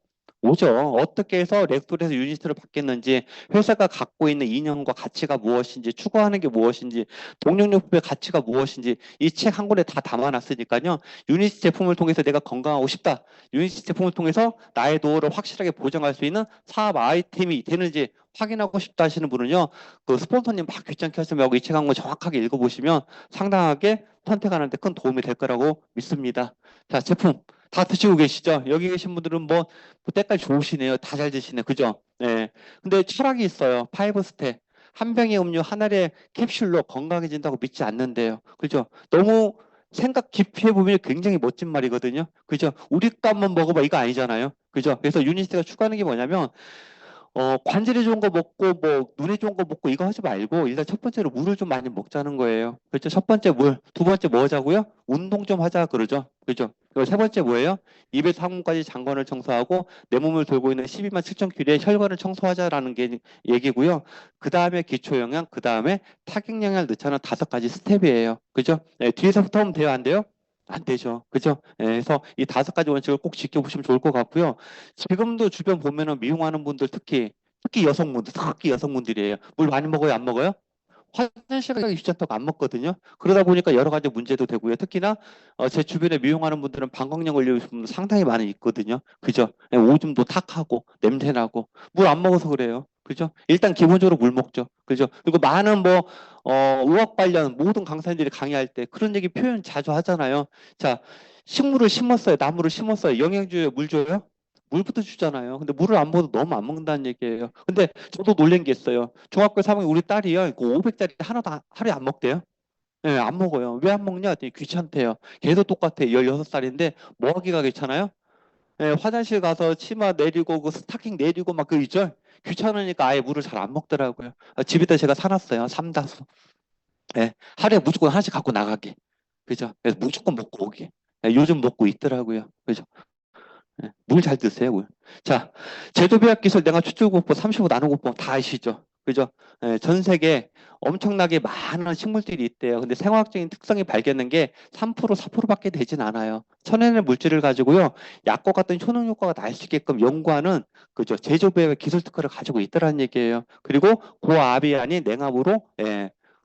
오죠. 어떻게 해서 렉솔에서 유니티로 바뀌었는지, 회사가 갖고 있는 이념과 가치가 무엇인지, 추구하는 게 무엇인지, 동력요법의 가치가 무엇인지 이 책 한 권에 다 담아놨으니까요. 유니티 제품을 통해서 내가 건강하고 싶다. 유니티 제품을 통해서 나의 노후를 확실하게 보장할 수 있는 사업 아이템이 되는지 확인하고 싶다 하시는 분은요, 그 스폰서님 막 귀찮게 하지 말고 이 책 한 권 정확하게 읽어보시면 상당하게 선택하는 데 큰 도움이 될 거라고 믿습니다. 자, 제품 다 드시고 계시죠? 여기 계신 분들은 뭐 때깔 좋으시네요. 다 잘 드시네. 그죠? 네. 근데 철학이 있어요. 파이브 스텝. 한 병의 음료 한 알의 캡슐로 건강해진다고 믿지 않는데요. 그죠? 너무 생각 깊이 해보면 굉장히 멋진 말이거든요. 그죠? 우리도 한번 먹어봐. 이거 아니잖아요. 그죠? 그래서 유니스가 추구하는 게 뭐냐면 관절에 좋은 거 먹고 뭐 눈에 좋은 거 먹고 이거 하지 말고 일단 첫 번째로 물을 좀 많이 먹자는 거예요. 그렇죠? 첫 번째 물, 두 번째 뭐 하자고요? 운동 좀 하자 그러죠. 그죠? 그리고 세 번째 뭐예요? 입에서 항문까지 장관을 청소하고 내 몸을 돌고 있는 12만 7천 킬로의 혈관을 청소하자라는 게 얘기고요. 그 다음에 기초 영양, 그 다음에 타격 영양을 넣자는 다섯 가지 스텝이에요. 그죠? 네, 뒤에서부터 하면 돼요, 안 돼요? 안 되죠. 그죠? 예, 그래서 이 다섯 가지 원칙을 꼭 지켜보시면 좋을 것 같고요. 지금도 주변 보면은 미용하는 분들 특히 여성분들, 특히 여성분들이에요. 물 많이 먹어요, 안 먹어요? 화장실 가기 귀찮다고 안 먹거든요. 그러다 보니까 여러 가지 문제도 되고요. 특히나 제 주변에 미용하는 분들은 방광염 걸리는 분 상당히 많이 있거든요. 그죠? 예, 오줌도 탁하고 냄새나고 물 안 먹어서 그래요. 그죠? 일단 기본적으로 물 먹죠. 그죠? 그리고 많은 뭐 의학 관련 모든 강사님들이 강의할 때 그런 얘기 표현 자주 하잖아요. 자, 식물을 심었어요. 나무를 심었어요. 영양 줘요, 물 줘요? 물부터 주잖아요. 근데 물을 안 먹어도 너무 안 먹는다는 얘기예요. 근데 저도 놀란 게 있어요. 중학교 3학년 우리 딸이요. 그 500짜리 하나도 하루에 안 먹대요. 예, 안 먹어요. 왜 안 먹냐? 했더니 귀찮대요. 걔도 똑같아. 16살인데 뭐 하기가 귀찮아요? 예, 화장실 가서 치마 내리고 그 스타킹 내리고 막 그 있죠? 귀찮으니까 아예 물을 잘 안 먹더라고요. 집에다 제가 사놨어요. 삼다수. 예, 하루에 무조건 하나씩 갖고 나가게. 그죠? 그래서 무조건 먹고 오게. 예, 요즘 먹고 있더라고요. 그죠? 예, 물 잘 드세요, 물. 자, 제조비약 기술 내가 추출국법 35 나노국법 다 아시죠? 그죠? 예, 전 세계 엄청나게 많은 식물들이 있대요. 근데 생화학적인 특성이 발견된 게 3%, 4%밖에 되진 않아요. 천연의 물질을 가지고요, 약과 같은 효능 효과가 날 수 있게끔 연구하는 그죠? 제조비약 기술 특허를 가지고 있더라는 얘기예요. 그리고 고압이 아닌 냉압으로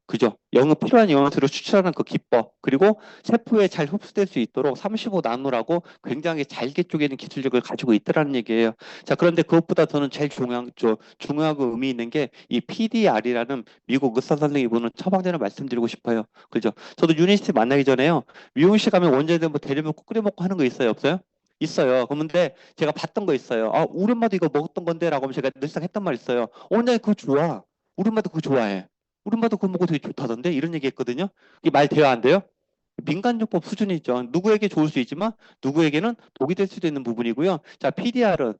그죠? 영업 필요한 영양소를 추출하는 그 기법, 그리고 세포에 잘 흡수될 수 있도록 35 나노라고 굉장히 잘게 쪼개는 기술력을 가지고 있더라는 얘기예요. 자, 그런데 그것보다 저는 제일 중요하고 의미 있는 게 이 PDR이라는 미국 의사 선생님이 보는 처방전을 말씀드리고 싶어요. 그죠? 저도 유니스트 만나기 전에요. 미용실 가면 원장님 뭐 데려먹고 끓여먹고 하는 거 있어요, 없어요? 있어요. 그런데 제가 봤던 거 있어요. 아, 우리 엄마도 이거 먹었던 건데 라고 하면 제가 늘상 했던 말 있어요. 원장님 그거 좋아. 우리 엄마도 그거 좋아해. 우리 엄마도 그거 먹고 되게 좋다던데 이런 얘기 했거든요. 이게 말 돼요, 안 돼요? 민간요법 수준이죠. 누구에게 좋을 수 있지만 누구에게는 독이 될 수도 있는 부분이고요. 자, PDR은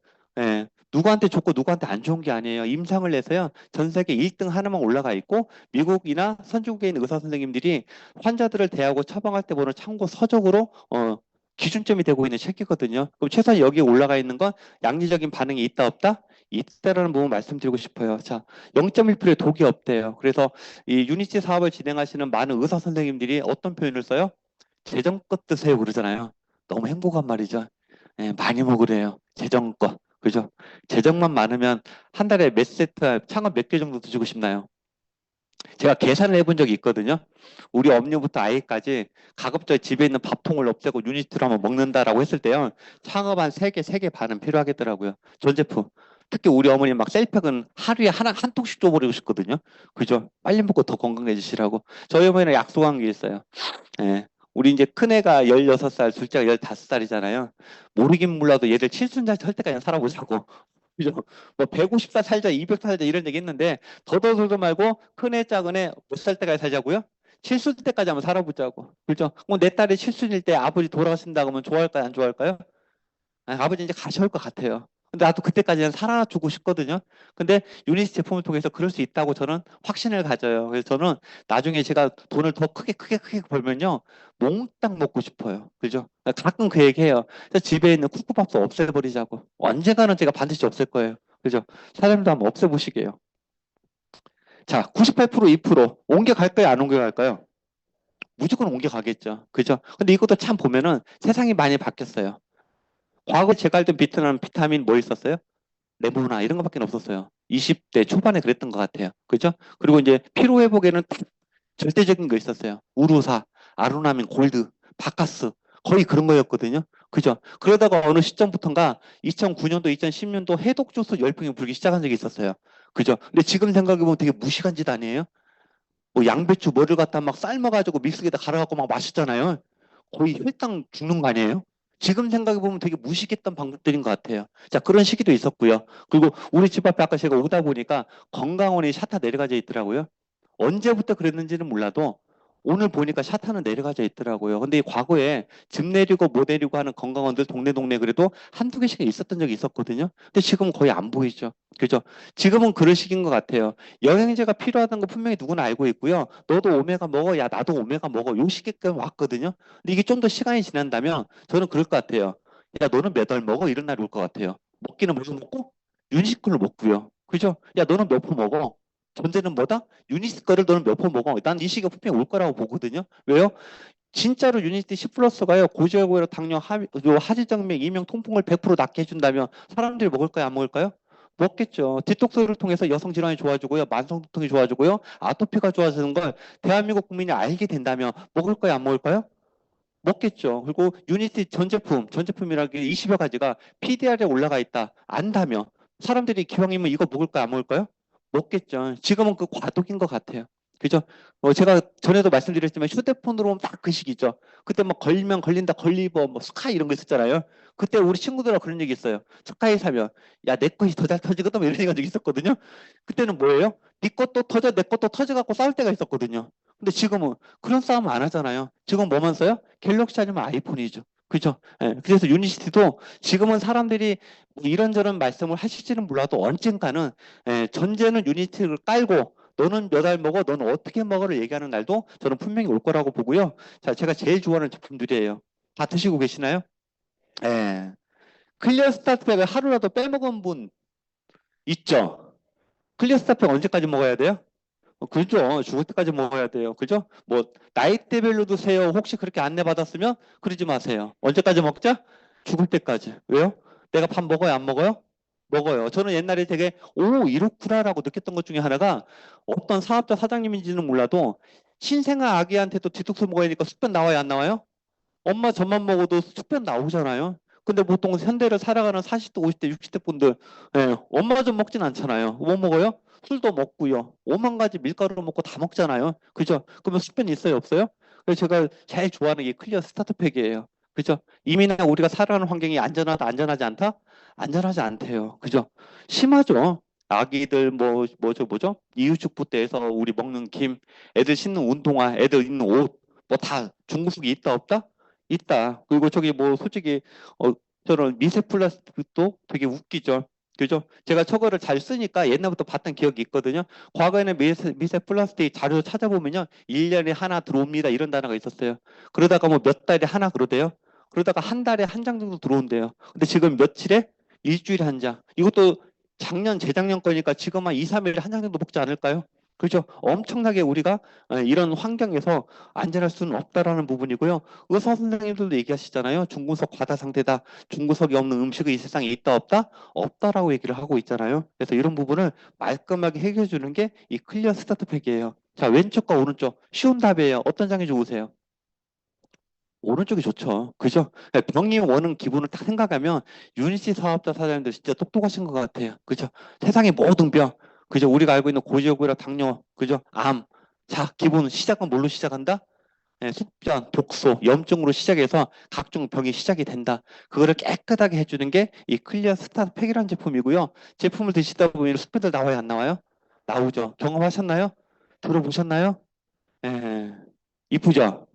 누구한테 좋고 누구한테 안 좋은 게 아니에요. 임상을 내서요. 전 세계 1등 하나만 올라가 있고 미국이나 선진국에 있는 의사 선생님들이 환자들을 대하고 처방할 때 보는 참고 서적으로 기준점이 되고 있는 책이거든요. 그럼 최소한 여기에 올라가 있는 건 양리적인 반응이 있다 없다? 있다라는 부분 말씀드리고 싶어요. 자, 0.1%의 독이 없대요. 그래서 이 유니치 사업을 진행하시는 많은 의사 선생님들이 어떤 표현을 써요? 재정껏 드세요 그러잖아요. 너무 행복한 말이죠. 예, 많이 먹으래요. 재정껏. 그죠? 재정만 많으면 한 달에 몇 세트, 창업 몇 개 정도 드시고 싶나요? 제가 계산을 해본 적이 있거든요. 우리 엄니부터 아이까지 가급적 집에 있는 밥통을 없애고 유니트로 한번 먹는다라고 했을 때요. 창업 한 3개, 3개 반은 필요하겠더라고요. 전 제품. 특히 우리 어머니 막 셀팩은 하루에 한 통씩 줘버리고 싶거든요. 그죠? 빨리 먹고 더 건강해지시라고. 저희 어머니는 약속한 게 있어요. 예. 우리 이제 큰애가 16살, 둘째가 15살이잖아요. 모르긴 몰라도 얘들 칠순잔치 할 때까지 살아보자고. 그죠? 뭐 150살 살자, 200살 살자 이런 얘기 했는데 더더더도 말고 큰애 작은애 몇 살 때까지 살자고요? 칠순 때까지 한번 살아보자고. 그죠? 뭐 내 딸이 칠순일 때 아버지 돌아가신다고 하면 좋아할까요? 안 좋아할까요? 아버지 이제 가셔올 것 같아요. 근데 나도 그때까지는 살아주고 싶거든요. 근데 유니스 제품을 통해서 그럴 수 있다고 저는 확신을 가져요. 그래서 저는 나중에 제가 돈을 더 크게 벌면요. 몽땅 먹고 싶어요. 그죠? 가끔 그 얘기해요. 그래서 집에 있는 쿠쿠밥도 없애버리자고. 언젠가는 제가 반드시 없앨 거예요. 그죠? 사장님도 한번 없애보시게요. 자, 98% 2% 옮겨갈까요? 안 옮겨갈까요? 무조건 옮겨가겠죠. 그죠? 근데 이것도 참 보면은 세상이 많이 바뀌었어요. 과거 제가 알던 비트는 비타민 뭐 있었어요? 레모나 이런 것밖에 없었어요. 20대 초반에 그랬던 것 같아요. 그죠? 그리고 이제 피로 회복에는 딱 절대적인 거 있었어요. 우루사, 아루나민, 골드, 바카스 거의 그런 거였거든요. 그죠? 그러다가 어느 시점부터인가 2009년도, 2010년도 해독 주스 열풍이 불기 시작한 적이 있었어요. 그죠? 근데 지금 생각해보면 되게 무식한 짓 아니에요? 뭐 양배추 뭐를 갖다 막 삶아가지고 믹스기에다 갈아갖고 막 마셨잖아요. 거의 혈당 죽는 거 아니에요? 지금 생각해보면 되게 무식했던 방법들인 것 같아요. 자, 그런 시기도 있었고요. 그리고 우리 집 앞에 아까 제가 오다 보니까 건강원이 샤타 내려가져 있더라고요. 언제부터 그랬는지는 몰라도 오늘 보니까 샤타는 내려가져 있더라고요. 근데 이 과거에 집 내리고 못 내리고 하는 건강원들 동네 그래도 한두 개씩은 있었던 적이 있었거든요. 근데 지금은 거의 안 보이죠. 그죠? 지금은 그런 식인 것 같아요. 영양제가 필요하다는 거 분명히 누구나 알고 있고요. 너도 오메가 먹어. 야, 나도 오메가 먹어. 요 시기까지 왔거든요. 근데 이게 좀 더 시간이 지난다면 저는 그럴 것 같아요. 야, 너는 몇 알 먹어? 이런 날이 올 것 같아요. 먹기는 무슨 먹고? 유니시클로 먹고요. 그죠? 야, 너는 몇 포 먹어? 전제는 뭐다? 유니스 거를 너는 몇 포 먹어? 난 이 시기가 분명히 올 거라고 보거든요. 왜요? 진짜로 유니티 10 플러스가요. 고지혈고혈, 당뇨, 하지정맥, 이명 통풍을 100% 낫게 해준다면 사람들이 먹을까요? 안 먹을까요? 먹겠죠. 디톡스를 통해서 여성 질환이 좋아지고요. 만성 두통이 좋아지고요. 아토피가 좋아지는 걸 대한민국 국민이 알게 된다면 먹을까요? 안 먹을까요? 먹겠죠. 그리고 유니티 전 제품이라는 게 20여 가지가 PDR에 올라가 있다. 안다면 사람들이 기왕이면 이거 먹을까요? 안 먹을까요? 먹겠죠. 지금은 그 과도기인 것 같아요. 그죠? 제가 전에도 말씀드렸지만 휴대폰으로 보면 딱 그 시기죠. 그때 뭐 걸리면 걸린다, 걸리버, 뭐 스카이 이런 거 있었잖아요. 그때 우리 친구들하고 그런 얘기 있어요. 스카이 사면 야, 내 것이 더 잘 터지거든 뭐 이런 얘기가 있었거든요. 그때는 뭐예요? 네 것도 터져, 내 것도 터져갖고 싸울 때가 있었거든요. 근데 지금은 그런 싸움 안 하잖아요. 지금 뭐만 써요? 갤럭시 아니면 아이폰이죠. 그죠? 예, 그래서 유니시티도 지금은 사람들이 이런저런 말씀을 하실지는 몰라도 언젠가는 전제는 유니티를 깔고 너는 몇 알 먹어? 너는 어떻게 먹어를 얘기하는 날도 저는 분명히 올 거라고 보고요. 자, 제가 제일 좋아하는 제품들이에요. 다 드시고 계시나요? 예. 클리어 스타트팩을 하루라도 빼먹은 분 있죠? 클리어 스타트팩 언제까지 먹어야 돼요? 그죠. 죽을 때까지 먹어야 돼요. 그죠? 뭐, 나이대별로 드세요. 혹시 그렇게 안내 받았으면 그러지 마세요. 언제까지 먹자? 죽을 때까지. 왜요? 내가 밥 먹어요? 안 먹어요? 먹어요. 저는 옛날에 되게, 오, 이렇구나라고 느꼈던 것 중에 하나가 어떤 사업자 사장님인지는 몰라도 신생아 아기한테도 디톡스 먹어야 되니까 숙변 나와요? 안 나와요? 엄마 젖만 먹어도 숙변 나오잖아요. 근데 보통 현대를 살아가는 40대, 50대, 60대 분들, 엄마 젖 먹진 않잖아요. 뭐 먹어요? 술도 먹고요. 오만 가지 밀가루 먹고 다 먹잖아요. 그죠? 그러면 숙변이 있어요? 없어요? 그래서 제가 제일 좋아하는 게 클리어 스타터팩이에요. 그죠? 이미나 우리가 살아가는 환경이 안전하다, 안전하지 않다? 안전하지 않대요. 그죠? 심하죠? 아기들 뭐죠? 이유축부대에서 우리 먹는 김, 애들 신는 운동화, 애들 입는 옷, 뭐 다 중국속이 있다 없다? 있다. 그리고 저기 뭐 솔직히 저는 미세 플라스틱도 되게 웃기죠. 그죠? 제가 저거를 잘 쓰니까 옛날부터 봤던 기억이 있거든요. 과거에는 미세 플라스틱 자료 찾아보면요. 1년에 하나 들어옵니다. 이런 단어가 있었어요. 그러다가 뭐 몇 달에 하나 그러대요. 그러다가 한 달에 한 장 정도 들어온대요. 근데 지금 며칠에? 일주일에 한 장. 이것도 작년, 재작년 거니까 지금 한 2, 3일에 한 장 정도 먹지 않을까요? 그죠? 엄청나게 우리가 이런 환경에서 안전할 수는 없다라는 부분이고요. 의사 선생님들도 얘기하시잖아요. 중구석 과다 상태다. 중구석이 없는 음식이 이 세상에 있다 없다? 없다라고 얘기를 하고 있잖아요. 그래서 이런 부분을 말끔하게 해결해 주는 게 이 클리어 스타트 팩이에요. 자, 왼쪽과 오른쪽 쉬운 답이에요. 어떤 장이 좋으세요? 오른쪽이 좋죠. 그죠? 병이 오는 기분을 딱 생각하면 유니시 사업자 사장님들 진짜 똑똑하신 것 같아요. 그죠? 세상의 모든 병, 그죠? 우리가 알고 있는 고지혈고혈, 당뇨, 그죠? 암. 자, 기본 시작은 뭘로 시작한다? 숙변, 독소, 염증으로 시작해서 각종 병이 시작이 된다. 그거를 깨끗하게 해주는 게 이 클리어 스타트 팩이라는 제품이고요. 제품을 드시다 보면 숙변들 나와요, 안 나와요? 나오죠. 경험하셨나요? 들어보셨나요? 예. 이쁘죠?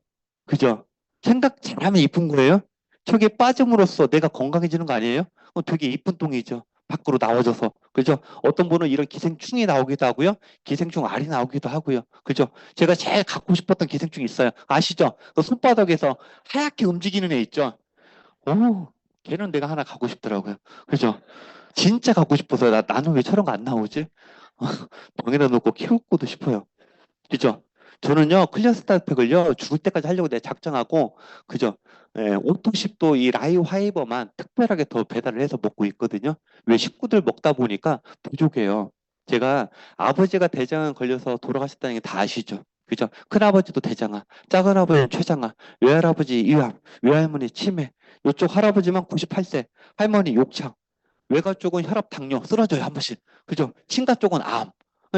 그죠? 생각 잘하면 이쁜 거예요? 저게 빠짐으로써 내가 건강해지는 거 아니에요? 되게 이쁜 똥이죠. 밖으로 나와줘서. 그죠? 어떤 분은 이런 기생충이 나오기도 하고요. 기생충 알이 나오기도 하고요. 그죠? 제가 제일 갖고 싶었던 기생충이 있어요. 아시죠? 그 손바닥에서 하얗게 움직이는 애 있죠? 오, 걔는 내가 하나 갖고 싶더라고요. 그죠? 진짜 갖고 싶어서 나는 왜 저런 거 안 나오지? 방에다 놓고 키우고도 싶어요. 그죠? 저는요, 클리어 스타트팩을요, 죽을 때까지 하려고 내가 작정하고, 그죠? 예, 5토십도 이 라이오 하이버만 특별하게 더 배달을 해서 먹고 있거든요. 왜 식구들 먹다 보니까 부족해요. 제가 아버지가 대장암 걸려서 돌아가셨다는 게 다 아시죠? 그죠? 큰아버지도 대장암, 작은아버지는 췌장암, 외할아버지 위암, 외할머니 치매, 요쪽 할아버지만 98세, 할머니 욕창, 외가 쪽은 혈압, 당뇨 쓰러져요 한 번씩. 그죠? 친가 쪽은 암.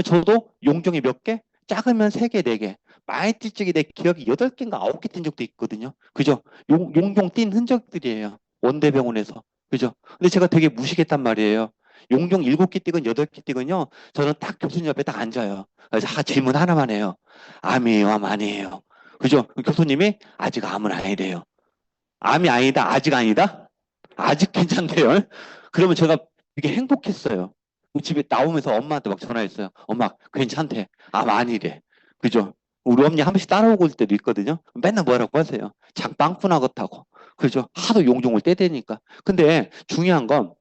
저도 용종이 몇 개? 작으면 3개, 4개. 많이 뛴 적이 내 기억이 8개인가 9개 뛴 적도 있거든요. 그죠? 용종 뛴 흔적들이에요. 원대병원에서. 그죠? 근데 제가 되게 무식했단 말이에요. 용종 7개 뛰건 8개 뛰건요. 저는 딱 교수님 옆에 딱 앉아요. 그래서 질문 하나만 해요. 암이에요, 암 아니에요? 그죠? 교수님이 아직 암은 아니래요. 암이 아니다, 아직 아니다? 아직 괜찮대요. 그러면 제가 되게 행복했어요. 집에 나오면서 엄마한테 막 전화했어요. 엄마, 괜찮대. 아, 아니래. 그죠? 우리 어머니 한 번씩 따라오고 올 때도 있거든요. 맨날 뭐라고 하세요? 장빵꾸나 같다고. 그죠? 하도 용종을 떼대니까. 근데 중요한 건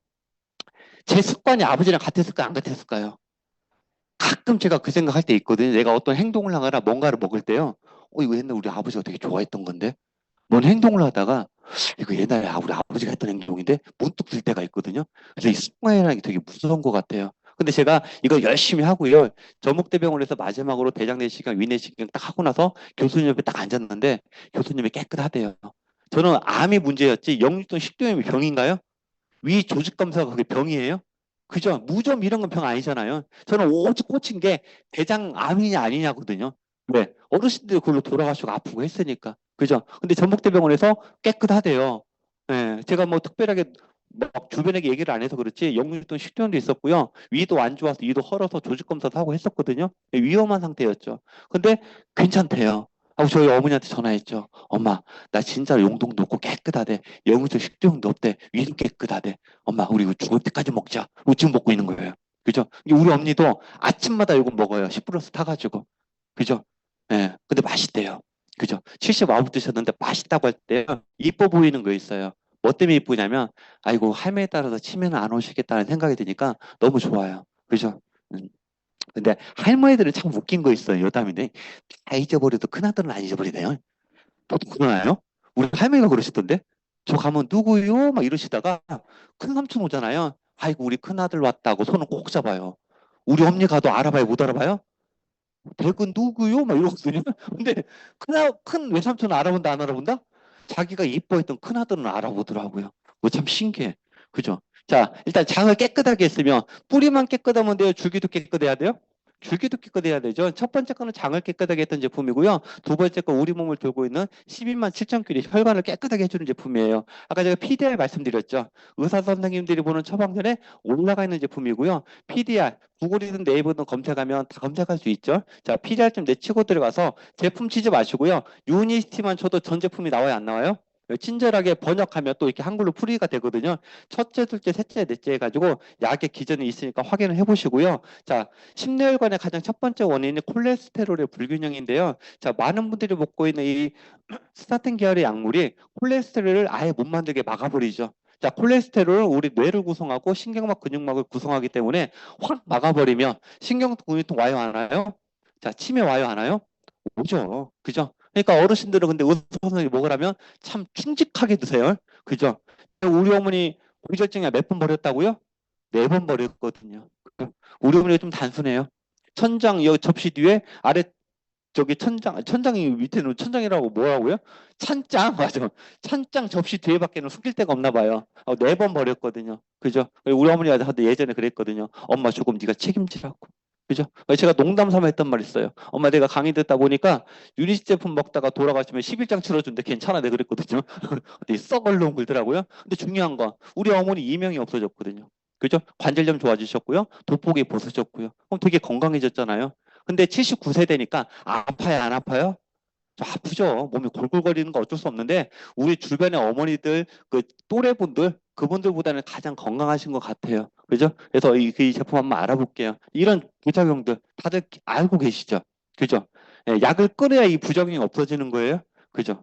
제 습관이 아버지랑 같았을까, 안 같았을까요? 가끔 제가 그 생각할 때 있거든요. 내가 어떤 행동을 하거나 뭔가를 먹을 때요. 이거 옛날 우리 아버지가 되게 좋아했던 건데. 뭔 행동을 하다가 이거 옛날에 우리 아버지가 했던 행동인데 문득 들 때가 있거든요. 그래서 이 습관이라는 게 되게 무서운 것 같아요. 근데 제가 이거 열심히 하고요. 전북대병원에서 마지막으로 대장내시경, 위내시경 딱 하고 나서 교수님 옆에 딱 앉았는데 교수님이 깨끗하대요. 저는 암이 문제였지 영유증 식도염이 병인가요? 위 조직 검사가 그게 병이에요? 그죠? 무좀 이런 건 병 아니잖아요. 저는 오직 꽂힌 게 대장암이냐 아니냐거든요. 왜? 어르신들이 그걸로 돌아가시고 아프고 했으니까. 그죠? 근데 전북대병원에서 깨끗하대요. 예, 제가 뭐 특별하게 막 주변에게 얘기를 안 해서 그렇지 영유증 식도염도 있었고요. 위도 안 좋아서 위도 헐어서 조직 검사도 하고 했었거든요. 위험한 상태였죠. 근데 괜찮대요. 하고 저희 어머니한테 전화했죠. 엄마, 나 진짜 용동도 없고 깨끗하대. 영유증 식도염도 없대. 위도 깨끗하대. 엄마, 우리 이거 죽을 때까지 먹자. 이거 지금 먹고 있는 거예요. 그죠? 우리 언니도 아침마다 이거 먹어요. 10플러스 타가지고. 그죠? 예. 근데 맛있대요. 그죠? 79 드셨는데 맛있다고 할 때 이뻐 보이는 거 있어요. 뭐 때문에 이쁘냐면, 아이고, 할매에 따라서 치매는 안 오시겠다는 생각이 드니까 너무 좋아요. 그죠? 음. 근데 할머니들은 참 웃긴 거 있어요. 여담인데. 다 잊어버려도 큰아들은 안 잊어버리네요. 너도 그러나요? 우리 할머니가 그러시던데? 저 가면 누구요? 막 이러시다가 큰 삼촌 오잖아요. 아이고, 우리 큰아들 왔다고 손을 꼭 잡아요. 우리 엄니 가도 알아봐요? 못 알아봐요? 댁은 누구요? 막 이러거든요. 근데 큰 외삼촌은 알아본다, 안 알아본다? 자기가 이뻐했던 큰아들은 알아보더라고요. 그거 참 신기해. 그죠? 자, 일단 장을 깨끗하게 했으면 뿌리만 깨끗하면 돼요? 줄기도 깨끗해야 돼요? 줄기도 깨끗해야 되죠. 첫 번째 거는 장을 깨끗하게 했던 제품이고요. 두 번째 거 우리 몸을 돌고 있는 12만 7천 균이 혈관을 깨끗하게 해주는 제품이에요. 아까 제가 PDR 말씀드렸죠. 의사 선생님들이 보는 처방전에 올라가 있는 제품이고요. PDR, 구글이든 네이버든 검색하면 다 검색할 수 있죠. 자, PDR 좀 내치고 들어가서 제품 치지 마시고요. 유니스티만 쳐도 전 제품이 나와요, 안 나와요? 친절하게 번역하면 또 이렇게 한글로 풀이가 되거든요. 첫째, 둘째, 셋째, 넷째 해가지고 약의 기전이 있으니까 확인을 해보시고요. 자, 심뇌혈관의 가장 첫 번째 원인이 콜레스테롤의 불균형인데요. 자, 많은 분들이 먹고 있는 이 스타틴 계열의 약물이 콜레스테롤을 아예 못 만들게 막아버리죠. 자, 콜레스테롤은 우리 뇌를 구성하고 신경막, 근육막을 구성하기 때문에 확 막아버리면 신경통, 근육통 와요, 안 와요? 자, 치매 와요, 안 와요? 오죠. 그죠? 그러니까 어르신들은 근데 의사 선생님이 먹으라면 참 충직하게 드세요. 그죠? 우리 어머니 고지혈증이 몇 번 버렸다고요? 4번 버렸거든요. 우리 어머니가 좀 단순해요. 천장 여 접시 뒤에 아래 저기 천장이 밑에는 천장이라고 뭐라고요? 찬장 맞아. 찬장 접시 뒤에밖에는 숨길 데가 없나 봐요. 4번 버렸거든요. 그죠? 우리 어머니가 저한테 예전에 그랬거든요. 엄마 조금 네가 책임지라고. 그죠? 제가 농담 삼아 했던 말 있어요. 엄마 내가 강의 듣다 보니까 유니스 제품 먹다가 돌아가시면 11장 치러준대 괜찮아 내가 그랬거든요. 근데 썩 얼른 굴더라고요. 근데 중요한 건 우리 어머니 이명이 없어졌거든요. 그죠? 관절염 좋아지셨고요. 도포기 벗어졌고요. 그럼 되게 건강해졌잖아요. 근데 79세 되니까 아파요, 안 아파요? 좀 아프죠. 몸이 골골거리는 거 어쩔 수 없는데 우리 주변의 어머니들 그 또래분들 그분들보다는 가장 건강하신 것 같아요. 그죠? 그래서 이 제품 한번 알아볼게요. 이런 부작용들 다들 알고 계시죠? 그죠? 예, 약을 끊어야 이 부작용이 없어지는 거예요. 그죠?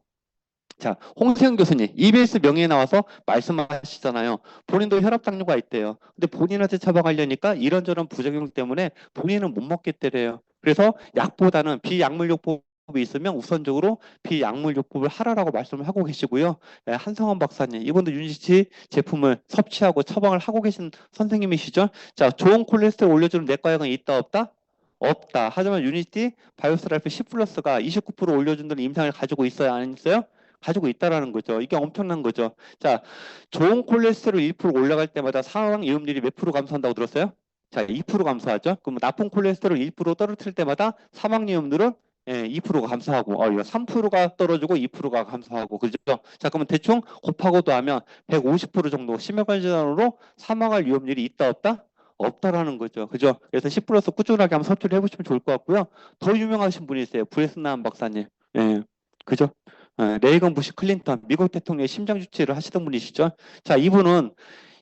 자, 홍세영 교수님, EBS 명예에 나와서 말씀하시잖아요. 본인도 혈압 당뇨가 있대요. 근데 본인한테 처방하려니까 이런저런 부작용 때문에 본인은 못 먹겠대래요. 그래서 약보다는 비약물요법이 있으면 우선적으로 비약물요법을 하라라고 말씀을 하고 계시고요. 네, 한성원 박사님, 이분도 유니치 제품을 섭취하고 처방을 하고 계신 선생님이시죠. 자, 좋은 콜레스테롤 올려주는 내과약은 있다 없다? 없다. 하지만 유니티 바이오스라이프 10 플러스가 29% 올려준다는 임상을 가지고 있어요, 안 있어요? 가지고 있다라는 거죠. 이게 엄청난 거죠. 자, 좋은 콜레스테롤 1% 올라갈 때마다 사망 위험률이 몇 프로 감소한다고 들었어요? 자, 2% 감소하죠. 그럼 나쁜 콜레스테롤 1% 떨어뜨릴 때마다 사망 위험률은 2%가 감소하고, 이거 3%가 떨어지고 2%가 감소하고, 그죠? 자, 그러면 대충 곱하고 더하면 150% 정도 심혈관 질환으로 사망할 위험률이 있다 없다? 없다라는 거죠. 그죠? 그래서 10 플러스 꾸준하게 한번 섭취를 해보시면 좋을 것 같고요. 더 유명하신 분이 있어요. 브레스나한 박사님. 예. 그죠? 레이건 부시 클린턴 미국 대통령의 심장 주치를 하시던 분이시죠. 자, 이분은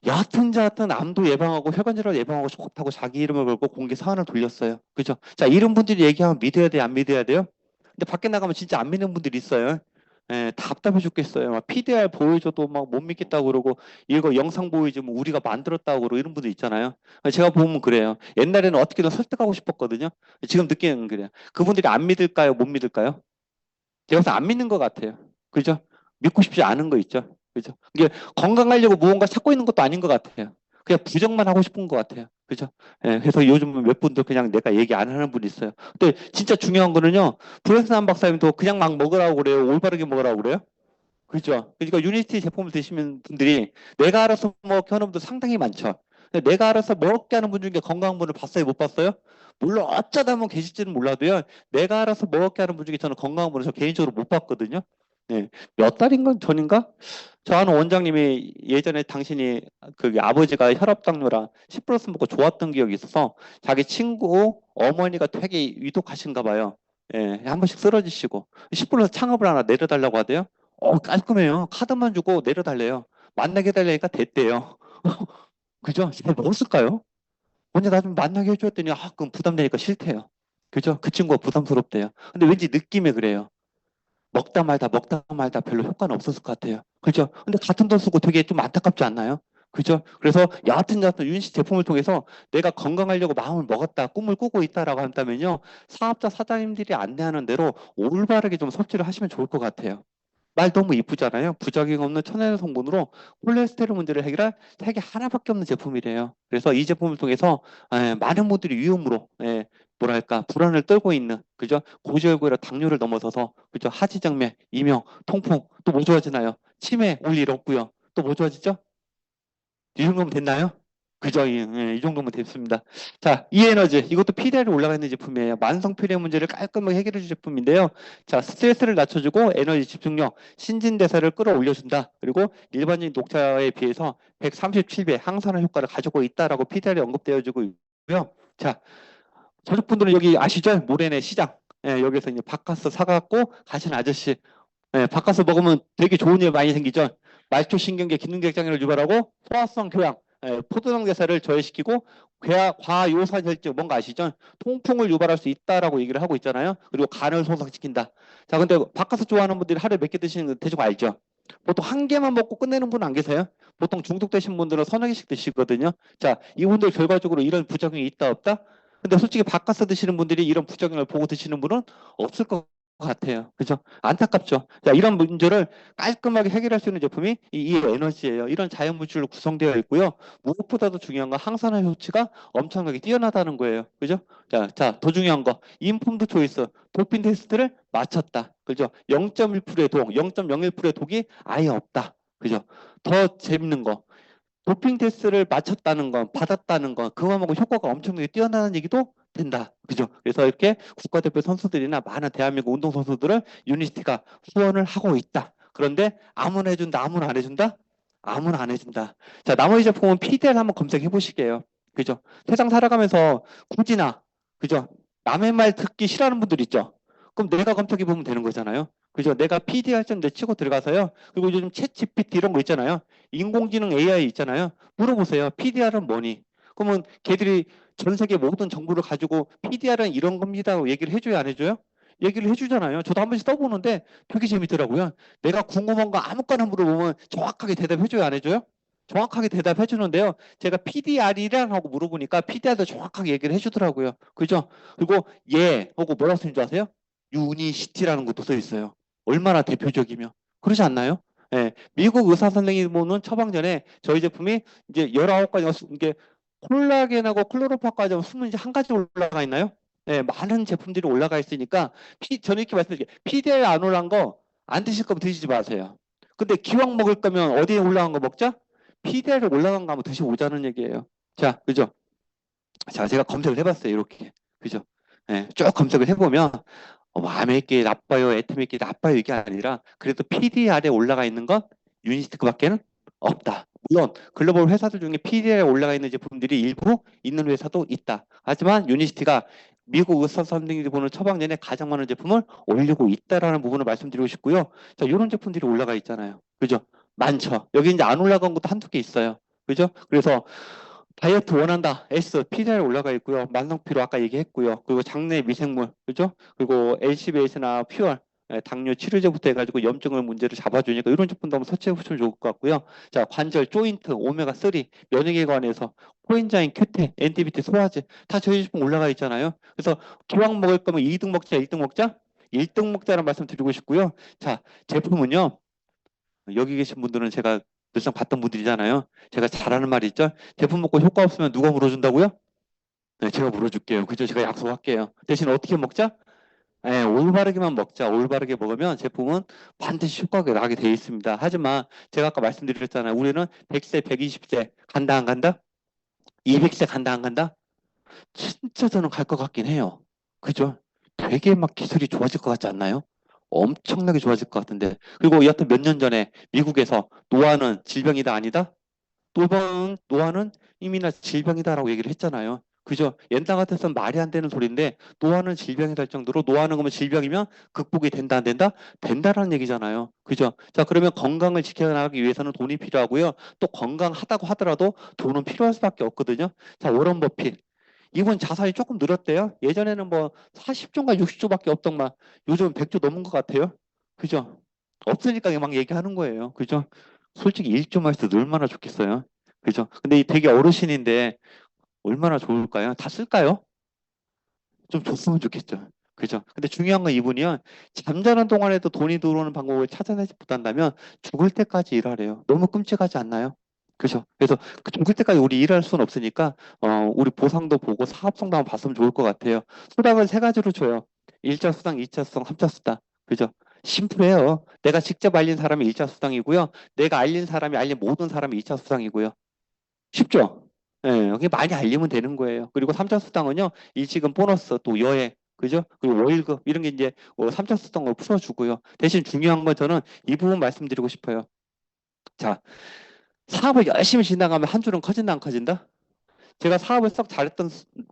여하튼 저하튼 암도 예방하고 혈관질환 예방하고 좋다고 자기 이름을 걸고 공개 사안을 돌렸어요. 그죠? 자, 이런 분들이 얘기하면 믿어야 돼요, 안 믿어야 돼요? 근데 밖에 나가면 진짜 안 믿는 분들이 있어요. 답답해 죽겠어요. 막 PDR 보여줘도 막 못 믿겠다고 그러고 이거 영상 보여주면 우리가 만들었다고 그러고 이런 분들 있잖아요. 제가 보면 그래요. 옛날에는 어떻게든 설득하고 싶었거든요. 지금 느끼는 그래요. 그분들이 안 믿을까요? 못 믿을까요? 제가 봐서 안 믿는 것 같아요. 그죠? 믿고 싶지 않은 거 있죠. 그죠? 이게 건강하려고 무언가 찾고 있는 것도 아닌 것 같아요. 그냥 부정만 하고 싶은 것 같아요. 그죠? 그래서 요즘 몇 분도 그냥 내가 얘기 안 하는 분이 있어요. 근데 진짜 중요한 거는요. 브레스난 박사님도 그냥 막 먹으라고 그래요. 올바르게 먹으라고 그래요. 그죠? 그러니까 유니티 제품을 드시는 분들이 내가 알아서 먹게 하는 분도 상당히 많죠. 근데 내가 알아서 먹게 하는 분 중에 건강한 분을 봤어요? 못 봤어요? 물론 어쩌다 보면 계실지는 몰라도요. 내가 알아서 먹게 하는 분 중에 저는 건강한 분을 저 개인적으로 못 봤거든요. 네. 몇 달인가 전인가? 저 아는 원장님이 예전에 당신이 그 아버지가 혈압당뇨라 10 플러스 먹고 좋았던 기억이 있어서 자기 친구 어머니가 되게 위독하신가 봐요. 한 번씩 쓰러지시고 10 플러스 창업을 하나 내려달라고 하대요. 깔끔해요. 카드만 주고 내려달래요. 만나게 해달라니까 됐대요. 그죠? 잘 먹었을까요? 언제 나 좀 만나게 해줬더니, 그럼 부담되니까 싫대요. 그죠? 그 친구가 부담스럽대요. 근데 왠지 느낌에 그래요. 먹다 말다 별로 효과는 없었을 것 같아요. 그죠? 근데 같은 돈 쓰고 되게 좀 안타깝지 않나요? 그죠? 그래서 여하튼 윤씨 제품을 통해서 내가 건강하려고 마음을 먹었다, 꿈을 꾸고 있다라고 한다면요. 사업자 사장님들이 안내하는 대로 올바르게 좀 섭취를 하시면 좋을 것 같아요. 말 너무 이쁘잖아요. 부작용 없는 천연 성분으로 콜레스테롤 문제를 해결할 색이 하나밖에 없는 제품이래요. 그래서 이 제품을 통해서 많은 분들이 위험으로 뭐랄까 불안을 떨고 있는 그죠? 고지혈고혈 당뇨를 넘어서서 그죠? 하지정맥, 이명, 통풍 또 뭐 좋아지나요? 치매 올 일 없고요. 또 뭐 좋아지죠? 이 정도면 됐나요? 그죠? 이 정도면 됐습니다. 자, 이에너지. 이것도 PDR이 올라가 있는 제품이에요. 만성 피로의 문제를 깔끔하게 해결해 줄 제품인데요. 자, 스트레스를 낮춰주고 에너지 집중력, 신진대사를 끌어올려준다. 그리고 일반적인 녹차에 비해서 137배 항산화 효과를 가지고 있다라고 PDR이 언급되어지고 있고요. 자, 저녁분들은 여기 아시죠? 모래내 시장. 여기서 이제 바카스 사갖고 가신 아저씨. 바카스 먹으면 되게 좋은 일 많이 생기죠. 말초신경계 기능적 장애를 유발하고 소화성 교양, 포도당 대사를 저해시키고 과요산혈증 뭔가 아시죠? 통풍을 유발할 수 있다라고 얘기를 하고 있잖아요. 그리고 간을 손상시킨다. 자, 근데 바카스 좋아하는 분들이 하루에 몇 개 드시는 거 대충 알죠? 보통 한 개만 먹고 끝내는 분 안 계세요? 보통 중독되신 분들은 서너 개씩 드시거든요. 자, 이분들 결과적으로 이런 부작용이 있다 없다? 근데 솔직히 바카스 드시는 분들이 이런 부작용을 보고 드시는 분은 없을 것 같아요. 그죠? 안타깝죠. 자, 이런 문제를 깔끔하게 해결할 수 있는 제품이 이 에너지예요. 이런 자연물질로 구성되어 있고요. 무엇보다도 중요한 건 항산화 효치가 엄청나게 뛰어나다는 거예요. 그죠? 자, 더 중요한 거. 인폼드 초이스. 도핑 테스트를 마쳤다. 그죠? 0.1%의 독, 0.01%의 독이 아예 없다. 그죠? 더 재밌는 거. 도핑 테스트를 마쳤다는 건, 받았다는 건, 그거하고 효과가 엄청나게 뛰어나는 얘기도 된다. 그죠? 그래서 이렇게 국가대표 선수들이나 많은 대한민국 운동선수들을 유니티가 후원을 하고 있다. 그런데 아무나 해준다, 아무나 안 해준다? 아무나 안 해준다. 자, 나머지 제품은 PDL 한번 검색해 보실게요. 그죠? 세상 살아가면서 굳이나, 그죠? 남의 말 듣기 싫어하는 분들 있죠? 그럼 내가 검색해 보면 되는 거잖아요. 그죠? 내가 PDR 좀 내치고 들어가서요. 그리고 요즘 챗 GPT 이런 거 있잖아요. 인공지능 AI 있잖아요. 물어보세요. PDR은 뭐니? 그러면 걔들이 전 세계 모든 정보를 가지고 PDR은 이런 겁니다라고 얘기를 해줘야 안 해줘요? 얘기를 해주잖아요. 저도 한 번씩 써보는데 되게 재밌더라고요. 내가 궁금한 거 아무거나 물어보면 정확하게 대답해줘야 안 해줘요? 정확하게 대답해 주는데요. 제가 PDR이랑 하고 물어보니까 PDR도 정확하게 얘기를 해주더라고요. 그죠? 그리고 얘 하고 뭐라고 쓰는 줄 아세요? 유니시티라는 것도 써 있어요. 얼마나 대표적이며. 그러지 않나요? 예, 미국 의사 선생님은 처방전에 저희 제품이 이제 19가지가 이게 콜라겐하고 클로로파까지 숨은 이제 한 가지 올라가 있나요? 예, 많은 제품들이 올라가 있으니까 저는 이렇게 말씀드릴게요. PDR 안 올라간 거 안 드실 거면 드시지 마세요. 근데 기왕 먹을 거면 어디에 올라간 거 먹자? PDR에 올라간 거 한번 드시고 오자는 얘기예요. 자, 그죠? 자, 제가 검색을 해봤어요. 이렇게. 그죠? 예, 쭉 검색을 해보면 마음에 있게 나빠요, 애템에 있게 나빠요 이게 아니라 그래도 PDR에 올라가 있는 건 유니스티크밖에는 없다. 물론 글로벌 회사들 중에 PDR에 올라가 있는 제품들이 일부 있는 회사도 있다. 하지만 유니스티가 미국 의사 선생님들이 보는 처방전에 가장 많은 제품을 올리고 있다라는 부분을 말씀드리고 싶고요. 자, 이런 제품들이 올라가 있잖아요. 그죠? 많죠. 여기 이제 안 올라간 것도 한두 개 있어요. 그죠? 그래서 다이어트 원한다. S, PDR 올라가 있고요. 만성피로 아까 얘기했고요. 그리고 장내 미생물, 그죠? 그리고 LCBS나 퓨얼, 당뇨 치료제부터 해가지고 염증을 문제를 잡아주니까 이런 제품도 한번 서치해 보시면 좋을 것 같고요. 자, 관절, 조인트, 오메가3, 면역에 관해서 코엔자임, 큐테, 엔티비티, 소화제 다 저희 제품 올라가 있잖아요. 그래서 기왕 먹을 거면 2등 먹자, 1등 먹자? 1등 먹자라는 말씀 드리고 싶고요. 자, 제품은요. 여기 계신 분들은 제가 늘상 봤던 분들이잖아요. 제가 잘하는 말이 있죠. 제품 먹고 효과 없으면 누가 물어준다고요? 네, 제가 물어줄게요. 그죠? 제가 약속할게요. 대신 어떻게 먹자? 네, 올바르게만 먹자. 올바르게 먹으면 제품은 반드시 효과가 나게 되어 있습니다. 하지만 제가 아까 말씀드렸잖아요. 우리는 100세, 120세 간다 안 간다? 200세 간다 안 간다? 진짜 저는 갈 것 같긴 해요. 그죠? 되게 막 기술이 좋아질 것 같지 않나요? 엄청나게 좋아질 것 같은데. 그리고 여하튼 몇 년 전에 미국에서 노화는 질병이다 아니다? 노화는 이미나 질병이다라고 얘기를 했잖아요. 그죠? 옛날 같아서는 말이 안 되는 소리인데 노화는 질병이다 할 정도로 노화는 그러면 질병이면 극복이 된다 안 된다? 된다라는 얘기잖아요. 그죠? 자, 그러면 건강을 지켜나가기 위해서는 돈이 필요하고요. 또 건강하다고 하더라도 돈은 필요할 수밖에 없거든요. 자, 워런 버핏. 이분 자산이 조금 늘었대요. 예전에는 뭐 40조인가 60조밖에 없던만 요즘 100조 넘은 것 같아요. 그죠? 없으니까 막 얘기하는 거예요. 그죠? 솔직히 1조만 있어도 얼마나 좋겠어요. 그죠? 근데 이 되게 어르신인데 얼마나 좋을까요? 다 쓸까요? 좀 줬으면 좋겠죠. 그죠? 근데 중요한 건 이분이요. 잠자는 동안에도 돈이 들어오는 방법을 찾아내지 못한다면 죽을 때까지 일하래요. 너무 끔찍하지 않나요? 그죠? 그래서 그 죽을 때까지 우리 일할 수는 없으니까 우리 보상도 보고 사업성도 한번 봤으면 좋을 것 같아요. 수당을 세 가지로 줘요. 1차 수당, 2차 수당, 3차 수당. 그죠? 심플해요. 내가 직접 알린 사람이 1차 수당이고요. 내가 알린 사람이 알린 모든 사람이 2차 수당이고요. 쉽죠? 예, 여기 많이 알리면 되는 거예요. 그리고 3차 수당은요, 일시금 보너스, 또 여행, 그죠? 그리고 월급, 이런 게 이제 3차 수당으로 풀어주고요. 대신 중요한 건 저는 이 부분 말씀드리고 싶어요. 자, 사업을 열심히 진행하면 한 줄은 커진다, 안 커진다? 제가 사업을 썩 잘했던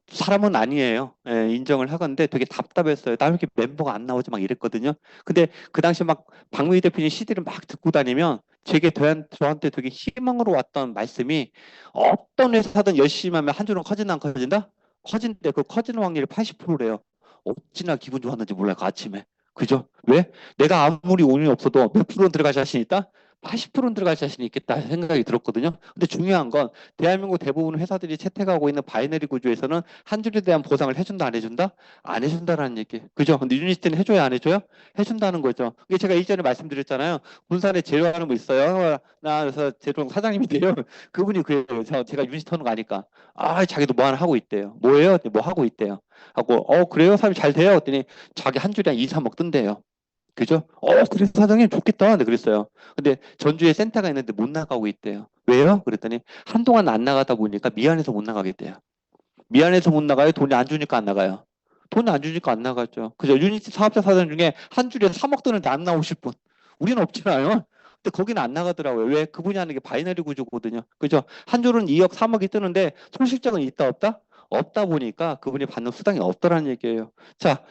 사람은 아니에요. 예, 인정을 하건데 되게 답답했어요. 나 왜 이렇게 멤버가 안 나오지 막 이랬거든요. 근데 그 당시 막 박무희 대표님 CD를 막 듣고 다니면 제게 저한테 되게 희망으로 왔던 말씀이 어떤 회사든 열심히 하면 한 줄은 커진다 안 커진다? 커진대 그 커지는 확률이 80%래요. 어찌나 기분 좋았는지 몰라요. 그 아침에. 그죠? 왜? 내가 아무리 운이 없어도 몇 프로는 들어갈 자신 있다? 80%는 들어갈 자신이 있겠다 생각이 들었거든요. 근데 중요한 건 대한민국 대부분 회사들이 채택하고 있는 바이너리 구조에서는 한 줄에 대한 보상을 해준다 안 해준다? 안 해준다라는 얘기. 그죠? 근데 유니스티는 해줘야 안 해줘요? 해준다는 거죠. 이게 제가 이전에 말씀드렸잖아요. 군산에 재료하는 분 있어요. 나 그래서 재료 사장님이 돼요. 그분이 그래요. 제가 유니스티 하는 거 아니까. 아, 자기도 뭐 하나 하고 있대요. 뭐예요? 뭐 하고 있대요. 하고 그래요? 사람이 잘 돼요? 했더니 자기 한 줄에 한 2, 3억 뜬대요. 그죠? 그래서 사장님 좋겠다. 네, 그랬어요. 근데 전주에 센터가 있는데 못 나가고 있대요. 왜요? 그랬더니 한동안 안 나가다 보니까 미안해서 못 나가겠대요. 미안해서 못 나가요? 돈이 안 주니까 안 나가요. 돈이 안 주니까 안 나가죠. 그죠? 유니티 사업자 사장 중에 한 줄에 3억 드는데 안 나오실 분. 우리는 없잖아요. 근데 거기는 안 나가더라고요. 왜? 그분이 하는 게 바이너리 구조거든요. 그죠? 한 줄은 2억, 3억이 뜨는데 소실적은 있다 없다? 없다 보니까 그분이 받는 수당이 없더라는 얘기예요. 자,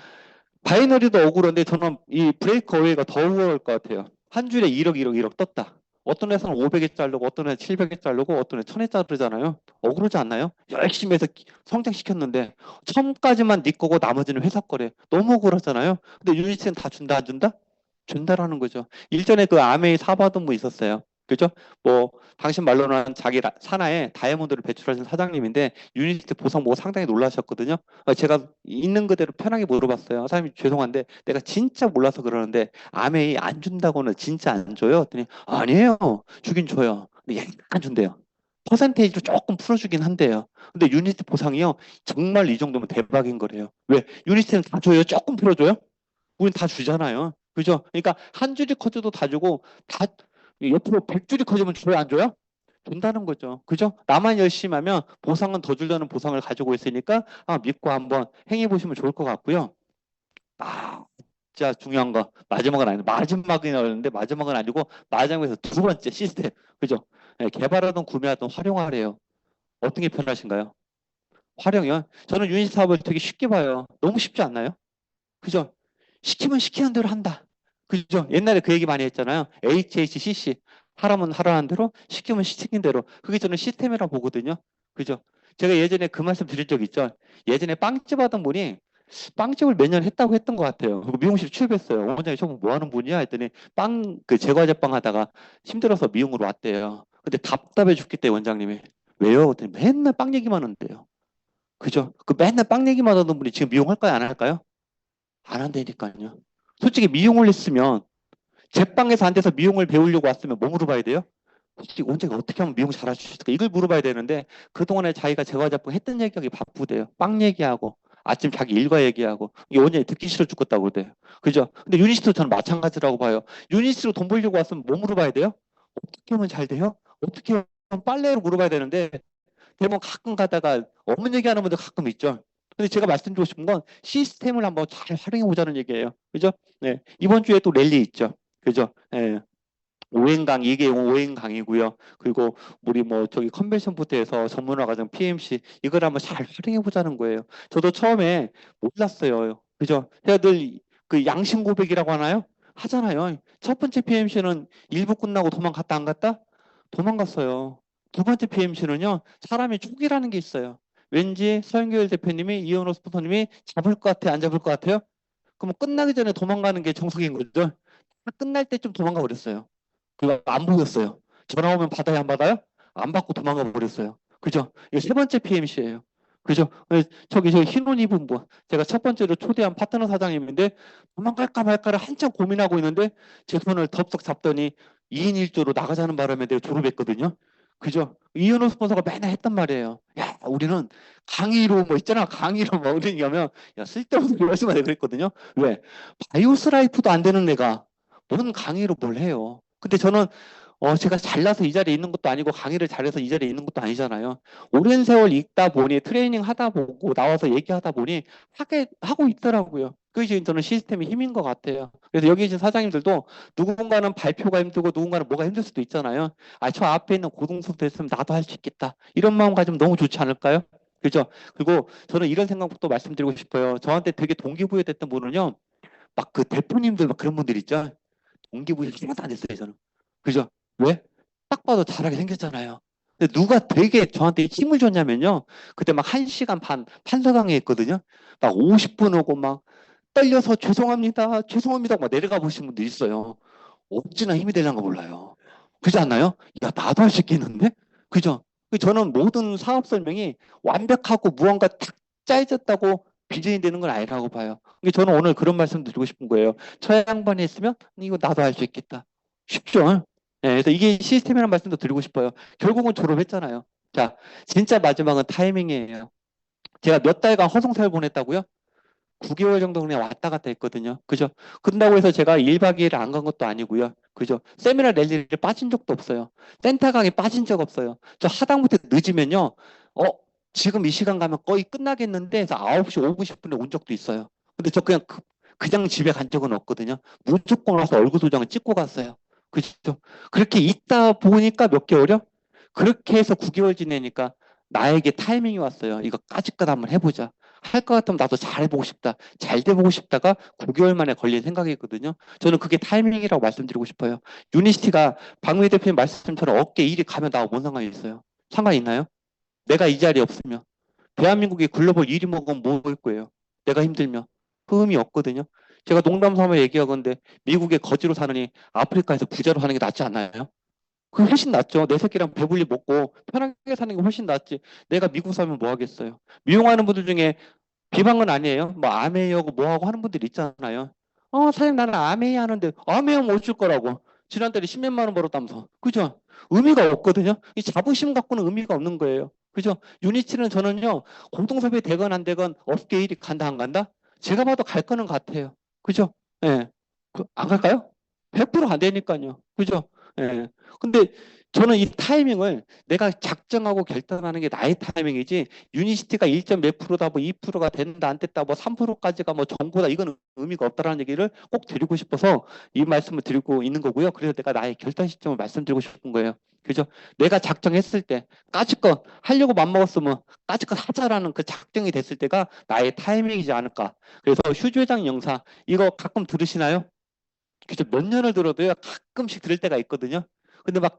바이너리도 억울한데 저는 이 브레이크 어웨이가 더 억울할 것 같아요. 한 줄에 1억, 1억, 1억 떴다. 어떤 회사는 500에 자르고 어떤 회사는 700에 자르고 어떤 회사는 1000에 자르잖아요. 억울하지 않나요? 열심히 해서 성장시켰는데 처음까지만 네 거고 나머지는 회사 거래. 너무 억울하잖아요. 근데 유니치는 다 준다 안 준다? 준다라는 거죠. 일전에 그 아메이 사바돈 분 있었어요. 그죠? 뭐 당신 말로는 자기 산하에 다이아몬드를 배출하신 사장님인데 유니티 보상 보고 상당히 놀라셨거든요. 제가 있는 그대로 편하게 물어봤어요. 사장님 죄송한데 내가 진짜 몰라서 그러는데 아메이 안 준다고는 진짜 안 줘요? 했더니 아니에요. 주긴 줘요. 근데 약간 준대요. 퍼센테이지로 조금 풀어주긴 한대요. 근데 유니티 보상이요. 정말 이 정도면 대박인 거래요. 왜? 유니티는 다 줘요? 조금 풀어줘요? 우린 다 주잖아요. 그죠? 그러니까 한 줄이 커져도 다 주고 다 옆으로 100줄이 커지면 줘요, 안 줘요? 준다는 거죠. 그죠? 나만 열심히 하면 보상은 더 주려는 보상을 가지고 있으니까 믿고 한번 행해 보시면 좋을 것 같고요. 진짜 중요한 거 마지막은 아니고 마지막이 나오는데 마지막은 아니고 마지막에서 두 번째 시스템. 그죠? 네, 개발하든 구매하든 활용하래요. 어떻게 편하신가요? 활용이요? 저는 유닛 사업을 되게 쉽게 봐요. 너무 쉽지 않나요? 그죠? 시키면 시키는 대로 한다. 그죠? 옛날에 그 얘기 많이 했잖아요. HHCC. 하라면 하라는 대로, 시키면 시키는 대로. 그게 저는 시스템이라고 보거든요. 그죠? 제가 예전에 그 말씀 드린 적 있죠. 예전에 빵집 하던 분이 빵집을 몇 년 했다고 했던 것 같아요. 그리고 미용실 취업했어요. 원장님 저분 뭐 하는 분이야? 했더니 그 제과제빵 하다가 힘들어서 미용으로 왔대요. 근데 답답해 죽겠대, 원장님이. 왜요? 그랬더니 맨날 빵 얘기만 하는데요. 그죠? 그 맨날 빵 얘기만 하던 분이 지금 미용할까요? 안 할까요? 안 한다니까요. 솔직히 미용을 했으면 제빵에서 안 돼서 미용을 배우려고 왔으면 뭐 물어봐야 돼요? 솔직히 원장님 어떻게 하면 미용 잘할 수 있을까? 이걸 물어봐야 되는데 그동안에 자기가 제과제빵 했던 얘기하기 바쁘대요. 빵 얘기하고 아침 자기 일과 얘기하고 이게 원장님 듣기 싫어 죽겠다고 그러대요. 그죠? 근데 유니스도 저는 마찬가지라고 봐요. 유니스로 돈 벌려고 왔으면 뭐 물어봐야 돼요? 어떻게 하면 잘 돼요? 어떻게 하면 빨래로 물어봐야 되는데 대부분 가끔 가다가 없는 얘기하는 분들 가끔 있죠. 근데 제가 말씀드리고 싶은 건 시스템을 한번 잘 활용해 보자는 얘기예요. 그죠? 네. 이번 주에 또 랠리 있죠. 그죠? 네. 오행강 이게 오행강이고요. 그리고 우리 뭐 저기 컨벤션 부트에서 전문화 과정 PMC 이걸 한번 잘 활용해 보자는 거예요. 저도 처음에 몰랐어요. 그죠? 제가 늘 그 양심 고백이라고 하나요? 하잖아요. 첫 번째 PMC는 일부 끝나고 도망갔다 안 갔다? 도망갔어요. 두 번째 PMC는요. 사람이 촉이라는 게 있어요. 왠지 서영길 대표님이 이현호 스포터님이 잡을 것 같아 안 잡을 것 같아요? 그럼 끝나기 전에 도망가는 게 정석인 거죠. 끝날 때쯤 도망가 버렸어요. 그거 안 보였어요. 전화 오면 받아야 안 받아요? 안 받고 도망가 버렸어요. 그죠? 이거 세 번째 PMC예요. 그죠? 저기 흰 옷 입은 분. 제가 첫 번째로 초대한 파트너 사장님인데 도망갈까 말까를 한참 고민하고 있는데 제 손을 덥석 잡더니 2인 1조로 나가자는 바람에 내가 졸업했거든요. 그죠? 이현우 스폰서가 맨날 했단 말이에요. 야, 우리는 강의로 뭐 있잖아. 강의로 뭐 그러냐면 야, 쓸데없는 말씀만 그랬거든요. 왜? 바이오스 라이프도 안 되는 애가 뭔 강의로 뭘 해요. 근데 저는 제가 잘나서 이 자리에 있는 것도 아니고 강의를 잘해서 이 자리에 있는 것도 아니잖아요. 오랜 세월 있다 보니 트레이닝 하다 보고 나와서 얘기하다 보니 하고 있더라고요. 그게 저는 시스템의 힘인 것 같아요. 그래서 여기 계신 사장님들도 누군가는 발표가 힘들고 누군가는 뭐가 힘들 수도 있잖아요. 저 앞에 있는 고등수업 됐으면 나도 할 수 있겠다. 이런 마음 가지면 너무 좋지 않을까요? 그죠? 그리고 저는 이런 생각도 말씀드리고 싶어요. 저한테 되게 동기부여됐던 분은요. 막 그 대표님들 막 그런 분들 있죠. 동기부여 하나도 안 됐어요, 저는. 그죠? 왜? 딱 봐도 잘하게 생겼잖아요. 근데 누가 되게 저한테 힘을 줬냐면요. 그때 막 1시간 반 판서 강의했거든요. 막 50분 오고 막 떨려서 죄송합니다. 죄송합니다. 막 내려가 보신 분들 있어요. 어찌나 힘이 되려는 거 몰라요. 그렇지 않나요? 야, 나도 할 수 있겠는데? 그죠? 저는 모든 사업 설명이 완벽하고 무언가 탁 짜여졌다고 비전이 되는 건 아니라고 봐요. 저는 오늘 그런 말씀 드리고 싶은 거예요. 저 양반이 했으면 이거 나도 할 수 있겠다. 쉽죠? 네, 그래서 이게 시스템이라는 말씀도 드리고 싶어요. 결국은 졸업했잖아요. 자, 진짜 마지막은 타이밍이에요. 제가 몇 달간 허송세월 보냈다고요? 9개월 정도 그냥 왔다 갔다 했거든요. 그죠? 그런다고 해서 제가 1박 2일 안 간 것도 아니고요. 그죠? 세미나 랠리를 빠진 적도 없어요. 센터 강의 빠진 적 없어요. 저 하다못해 늦으면요. 지금 이 시간 가면 거의 끝나겠는데 해서 9시 5분 10분에 온 적도 있어요. 근데 저 그냥 집에 간 적은 없거든요. 무조건 와서 얼굴 도장을 찍고 갔어요. 그죠? 그렇게 있다 보니까 몇 개월이요? 그렇게 해서 9개월 지내니까 나에게 타이밍이 왔어요. 이거 까짓것 한번 해보자. 할 것 같으면 나도 잘해보고 싶다. 잘 돼보고 싶다가 9개월 만에 걸린 생각이거든요. 저는 그게 타이밍이라고 말씀드리고 싶어요. 유니스티가 박미 대표님 말씀처럼 어깨 일이 가면 나하고 뭔 상관이 있어요? 상관이 있나요? 내가 이 자리에 없으면. 대한민국이 글로벌 1위 먹으면 뭐일 거예요? 내가 힘들면. 그 의미 없거든요. 제가 농담 삼아 얘기하건데 미국에 거지로 사느니 아프리카에서 부자로 사는 게 낫지 않나요? 그게 훨씬 낫죠. 내 새끼랑 배불리 먹고 편하게 사는 게 훨씬 낫지. 내가 미국 살면 뭐 하겠어요. 미용하는 분들 중에 비방은 아니에요. 뭐 아메이하고 뭐하고 하는 분들 있잖아요. 사장님 나는 아메이 하는데 아메이하면 못 줄 거라고. 지난달에 10몇만 원 벌었다면서. 그죠? 의미가 없거든요. 이 자부심 갖고는 의미가 없는 거예요. 그죠? 유니티는 저는요. 공동섭이 되건 안 되건 업계 일이 간다 안 간다? 제가 봐도 갈 거는 같아요. 그죠? 예. 안 갈까요? 100%안 되니까요. 그죠? 예. 근데 저는 이 타이밍을 내가 작정하고 결단하는 게 나의 타이밍이지 유니시티가 1점 몇 프로다 뭐 2%가 된다 안 됐다 뭐 3%까지가 뭐 정보다 이건 의미가 없다라는 얘기를 꼭 드리고 싶어서 이 말씀을 드리고 있는 거고요. 그래서 내가 나의 결단 시점을 말씀드리고 싶은 거예요. 그죠? 내가 작정했을 때 까짓것 하려고 맘먹었으면 까짓것 하자라는 그 작정이 됐을 때가 나의 타이밍이지 않을까. 그래서 휴즈 회장 영상 이거 가끔 들으시나요? 그죠? 몇 년을 들어도요 가끔씩 들을 때가 있거든요. 근데 막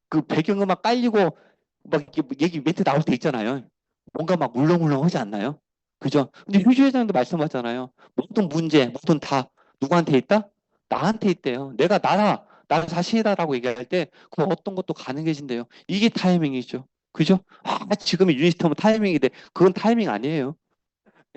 그 배경음악 깔리고 막 이렇게 얘기 멘트 나올 때 있잖아요. 뭔가 막 물렁물렁 하지 않나요? 그죠? 근데 휴지 회장도 말씀하잖아요. 모든 문제, 모든 다 누구한테 있다? 나한테 있대요. 내가 나 자신이다라고 얘기할 때 그 어떤 것도 가능해진대요. 이게 타이밍이죠. 그죠? 지금이 유니스트면 타이밍인데 그건 타이밍 아니에요.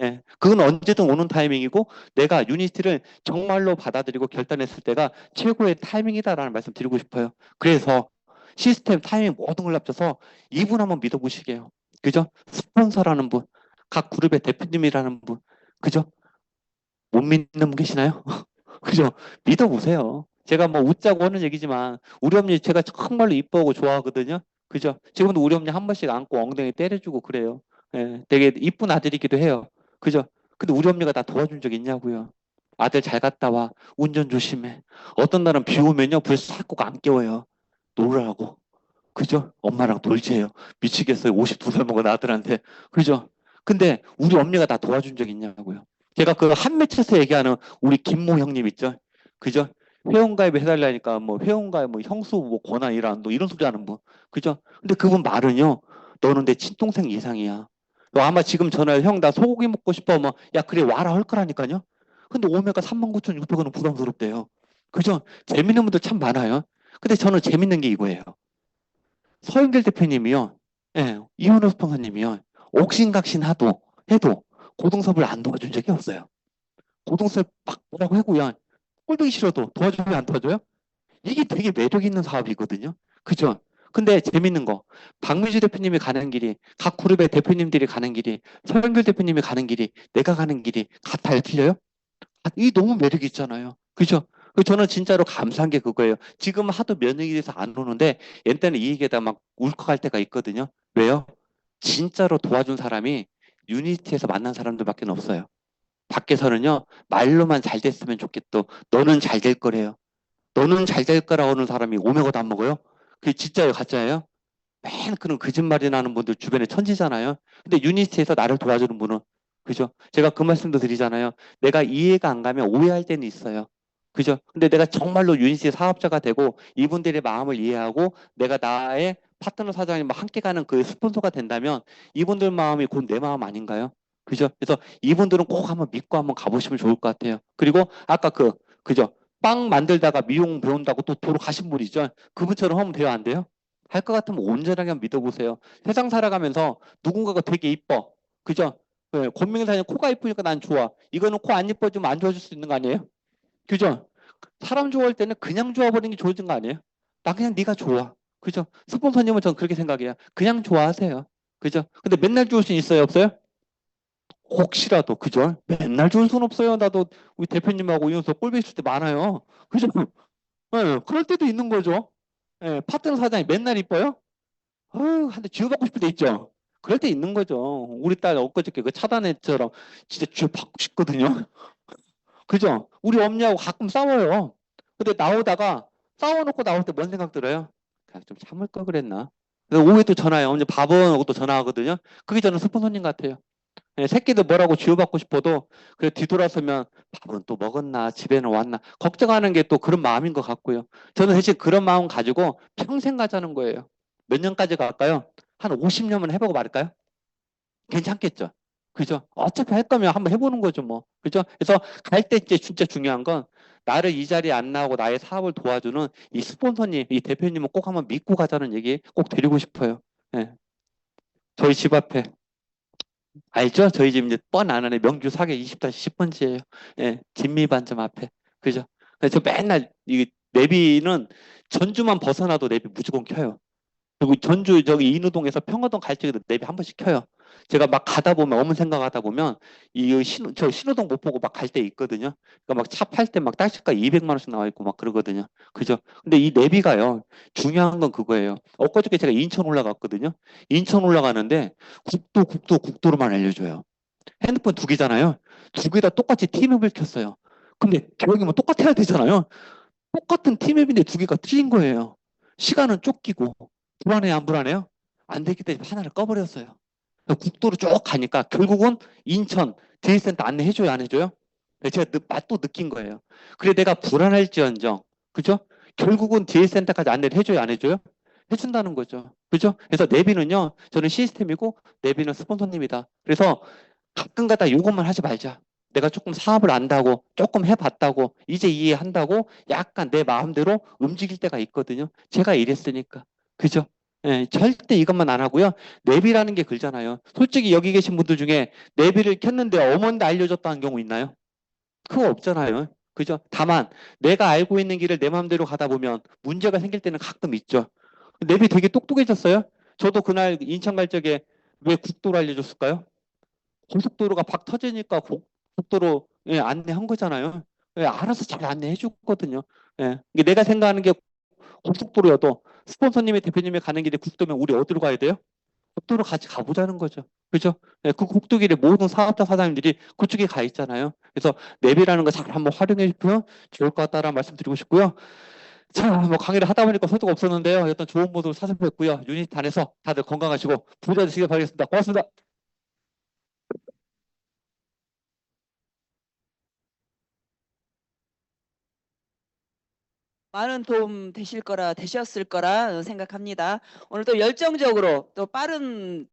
예, 그건 언제든 오는 타이밍이고 내가 유니티를 정말로 받아들이고 결단했을 때가 최고의 타이밍이다라는 말씀 드리고 싶어요. 그래서 시스템, 타이밍 모든 걸 합쳐서 이분 한번 믿어보시게요. 그죠? 스폰서라는 분, 각 그룹의 대표님이라는 분, 그죠? 못 믿는 분 계시나요? 그죠? 믿어보세요. 제가 뭐 웃자고 하는 얘기지만 우리 언니 제가 정말로 이뻐하고 좋아하거든요. 그죠? 지금도 우리 언니 한 번씩 안고 엉덩이 때려주고 그래요. 예, 되게 이쁜 아들이기도 해요. 그죠? 근데 우리 언니가 나 도와준 적 있냐고요. 아들 잘 갔다 와. 운전 조심해. 어떤 날은 비 오면요. 불 싹 꼭 안 깨워요. 놀라고. 그죠? 엄마랑 놀지예요. 미치겠어요. 52살 먹은 아들한테. 그죠? 근데 우리 언니가 나 도와준 적 있냐고요. 제가 그 한매체에서 얘기하는 우리 김모 형님 있죠? 그죠? 회원가입 해달라니까 뭐 회원가입 뭐 형수 뭐 권한 이란 너 이런 소리 하는 분. 그죠? 근데 그분 말은요. 너는 내 친동생 이상이야. 너 아마 지금 전화해 형 나 소고기 먹고 싶어 뭐 야 그래 와라 할 거라니까요. 근데 오메가 39,600원은 부담스럽대요. 그죠? 재밌는 분들 참 많아요. 근데 저는 재밌는 게 이거예요. 서영길 대표님이요. 예, 이현우 스폰서님이요. 옥신각신 해도 고동섭을 안 도와준 적이 없어요. 고동섭 막 뭐라고 하고요. 꼴보기 싫어도 도와줘요, 안 도와줘요? 이게 되게 매력 있는 사업이거든요. 그죠? 근데 재밌는 거. 박민주 대표님이 가는 길이, 각 그룹의 대표님들이 가는 길이, 서영길 대표님이 가는 길이, 내가 가는 길이 같아요, 틀려요? 이 너무 매력이 있잖아요. 그죠? 저는 진짜로 감사한 게 그거예요. 지금 하도 면역이 돼서 안 오는데 옛날에 이 얘기에다 막 울컥할 때가 있거든요. 왜요? 진짜로 도와준 사람이 유니티에서 만난 사람들밖에 없어요. 밖에서는요, 말로만 잘 됐으면 좋겠다. 너는 잘 될 거래요. 너는 잘 될 거라고 하는 사람이 오메가도 안 먹어요? 그게 진짜예요, 가짜예요? 맨 그런 거짓말이 나는 분들 주변에 천지잖아요. 근데 유니티에서 나를 도와주는 분은 그죠? 제가 그 말씀도 드리잖아요. 내가 이해가 안 가면 오해할 때는 있어요. 그죠? 근데 내가 정말로 유니티 사업자가 되고 이분들의 마음을 이해하고 내가 나의 파트너 사장님과 함께 가는 그 스폰서가 된다면 이분들 마음이 곧 내 마음 아닌가요? 그죠? 그래서 이분들은 꼭 한번 믿고 한번 가보시면 좋을 것 같아요. 그리고 아까 그죠? 빵 만들다가 미용 배운다고 또 도로 가신 분 있죠? 그분처럼 하면 돼요, 안 돼요? 할 것 같으면 온전하게 한번 믿어보세요. 세상 살아가면서 누군가가 되게 이뻐. 그죠? 네, 권명사님 코가 이쁘니까 난 좋아. 이거는 코 안 이뻐지면 안 좋아질 수 있는 거 아니에요? 그죠? 사람 좋아할 때는 그냥 좋아버리는 게 좋아진 거 아니에요? 나 그냥 네가 좋아. 그죠? 스폰서님은 전 그렇게 생각해요. 그냥 좋아하세요. 그죠? 근데 맨날 좋을 수 있어요? 없어요? 혹시라도, 그죠? 맨날 좋을 순 없어요. 나도 우리 대표님하고 이혼서 꼴배 있을 때 많아요. 그죠? 네, 그럴 때도 있는 거죠. 네, 파트너 사장이 맨날 이뻐요? 한 대 쥐어받고 싶을 때 있죠. 그럴 때 있는 거죠. 우리 딸 엊그저께 그 차단애처럼 진짜 쥐어받고 싶거든요. 그죠? 우리 엄니하고 가끔 싸워요. 근데 나오다가 싸워놓고 나올 때 뭔 생각 들어요? 그냥 좀 참을 걸 그랬나? 그래서 오후에 또 전화해요. 언제 밥은 하고 또 전화하거든요. 그게 저는 스폰서님 같아요. 예, 새끼들 뭐라고 쥐어받고 싶어도 그 뒤돌아서면 밥은 또 먹었나 집에는 왔나 걱정하는 게 또 그런 마음인 것 같고요. 저는 대신 그런 마음 가지고 평생 가자는 거예요. 몇 년까지 갈까요? 한 50년만 해보고 말을까요? 괜찮겠죠? 그죠? 어차피 할 거면 한번 해보는 거죠, 뭐. 그죠? 그래서 갈 때 이제 진짜 중요한 건 나를 이 자리에 안 나오고 나의 사업을 도와주는 이 스폰서님, 이 대표님은 꼭 한번 믿고 가자는 얘기 꼭 드리고 싶어요. 예. 저희 집 앞에 알죠? 저희 집 이제 뻔 아는 명주 사계 20-10번지예요. 예, 진미반점 앞에. 그죠? 그래서 맨날 이 내비는 전주만 벗어나도 내비 무조건 켜요. 그리고 전주 저기 인우동에서 평화동 갈 적에도 내비 한 번씩 켜요. 제가 막 가다 보면 어문 생각하다 보면 이 저 신호등 못 보고 막 갈 때 있거든요. 그러니까 막 차 팔 때 막 딸시가 200만 원씩 나와 있고 막 그러거든요. 그죠? 근데 이 내비가요. 중요한 건 그거예요. 엊그저께 제가 인천 올라갔거든요. 인천 올라가는데 국도로만 알려줘요. 핸드폰 두 개잖아요. 두 개 다 똑같이 티맵을 켰어요. 근데 결국에는 똑같아야 되잖아요. 똑같은 티맵인데 두 개가 틀린 거예요. 시간은 쫓기고 불안해요, 안 불안해요? 안 되기 때문에 하나를 꺼버렸어요. 국도로 쭉 가니까 결국은 인천 제일센터 안내해줘요, 안 해줘요? 네, 제가 맛도 느낀 거예요. 그래 내가 불안할지언정, 그죠? 결국은 제일센터까지 안내를 해줘요, 안 해줘요? 해준다는 거죠. 그죠? 그래서 내비는요, 저는 시스템이고 내비는 스폰서님이다. 그래서 가끔가다 이것만 하지 말자. 내가 조금 사업을 안다고, 조금 해봤다고, 이제 이해한다고 약간 내 마음대로 움직일 때가 있거든요. 제가 이랬으니까. 그죠? 예, 절대 이것만 안 하고요. 내비라는 게 글잖아요. 솔직히 여기 계신 분들 중에 내비를 켰는데 어머니도 알려줬다는 경우 있나요? 그거 없잖아요. 그죠? 다만 내가 알고 있는 길을 내 마음대로 가다 보면 문제가 생길 때는 가끔 있죠. 내비 되게 똑똑해졌어요. 저도 그날 인천 갈 적에 왜 국도를 알려줬을까요? 고속도로가 박 터지니까 국도로 예, 안내한 거잖아요. 예, 알아서 잘 안내해 줬거든요. 예. 이게 내가 생각하는 게 고속도로여도 스폰서님의 대표님이 가는 길에 국도면 우리 어디로 가야 돼요? 국도로 같이 가보자는 거죠. 그죠? 예, 그 국도길에 모든 사업자 사장님들이 그쪽에 가 있잖아요. 그래서 내비라는 거 잘 한번 활용해 주시면 좋을 것 같다라는 말씀 드리고 싶고요. 자, 뭐 강의를 하다 보니까 소득 없었는데요. 어떤 좋은 모습을 찾아뵙고요. 유닛 안에서 다들 건강하시고 부자 되시길 바라겠습니다. 고맙습니다. 많은 도움 되셨을 거라 생각합니다. 오늘 또 열정적으로 또 빠른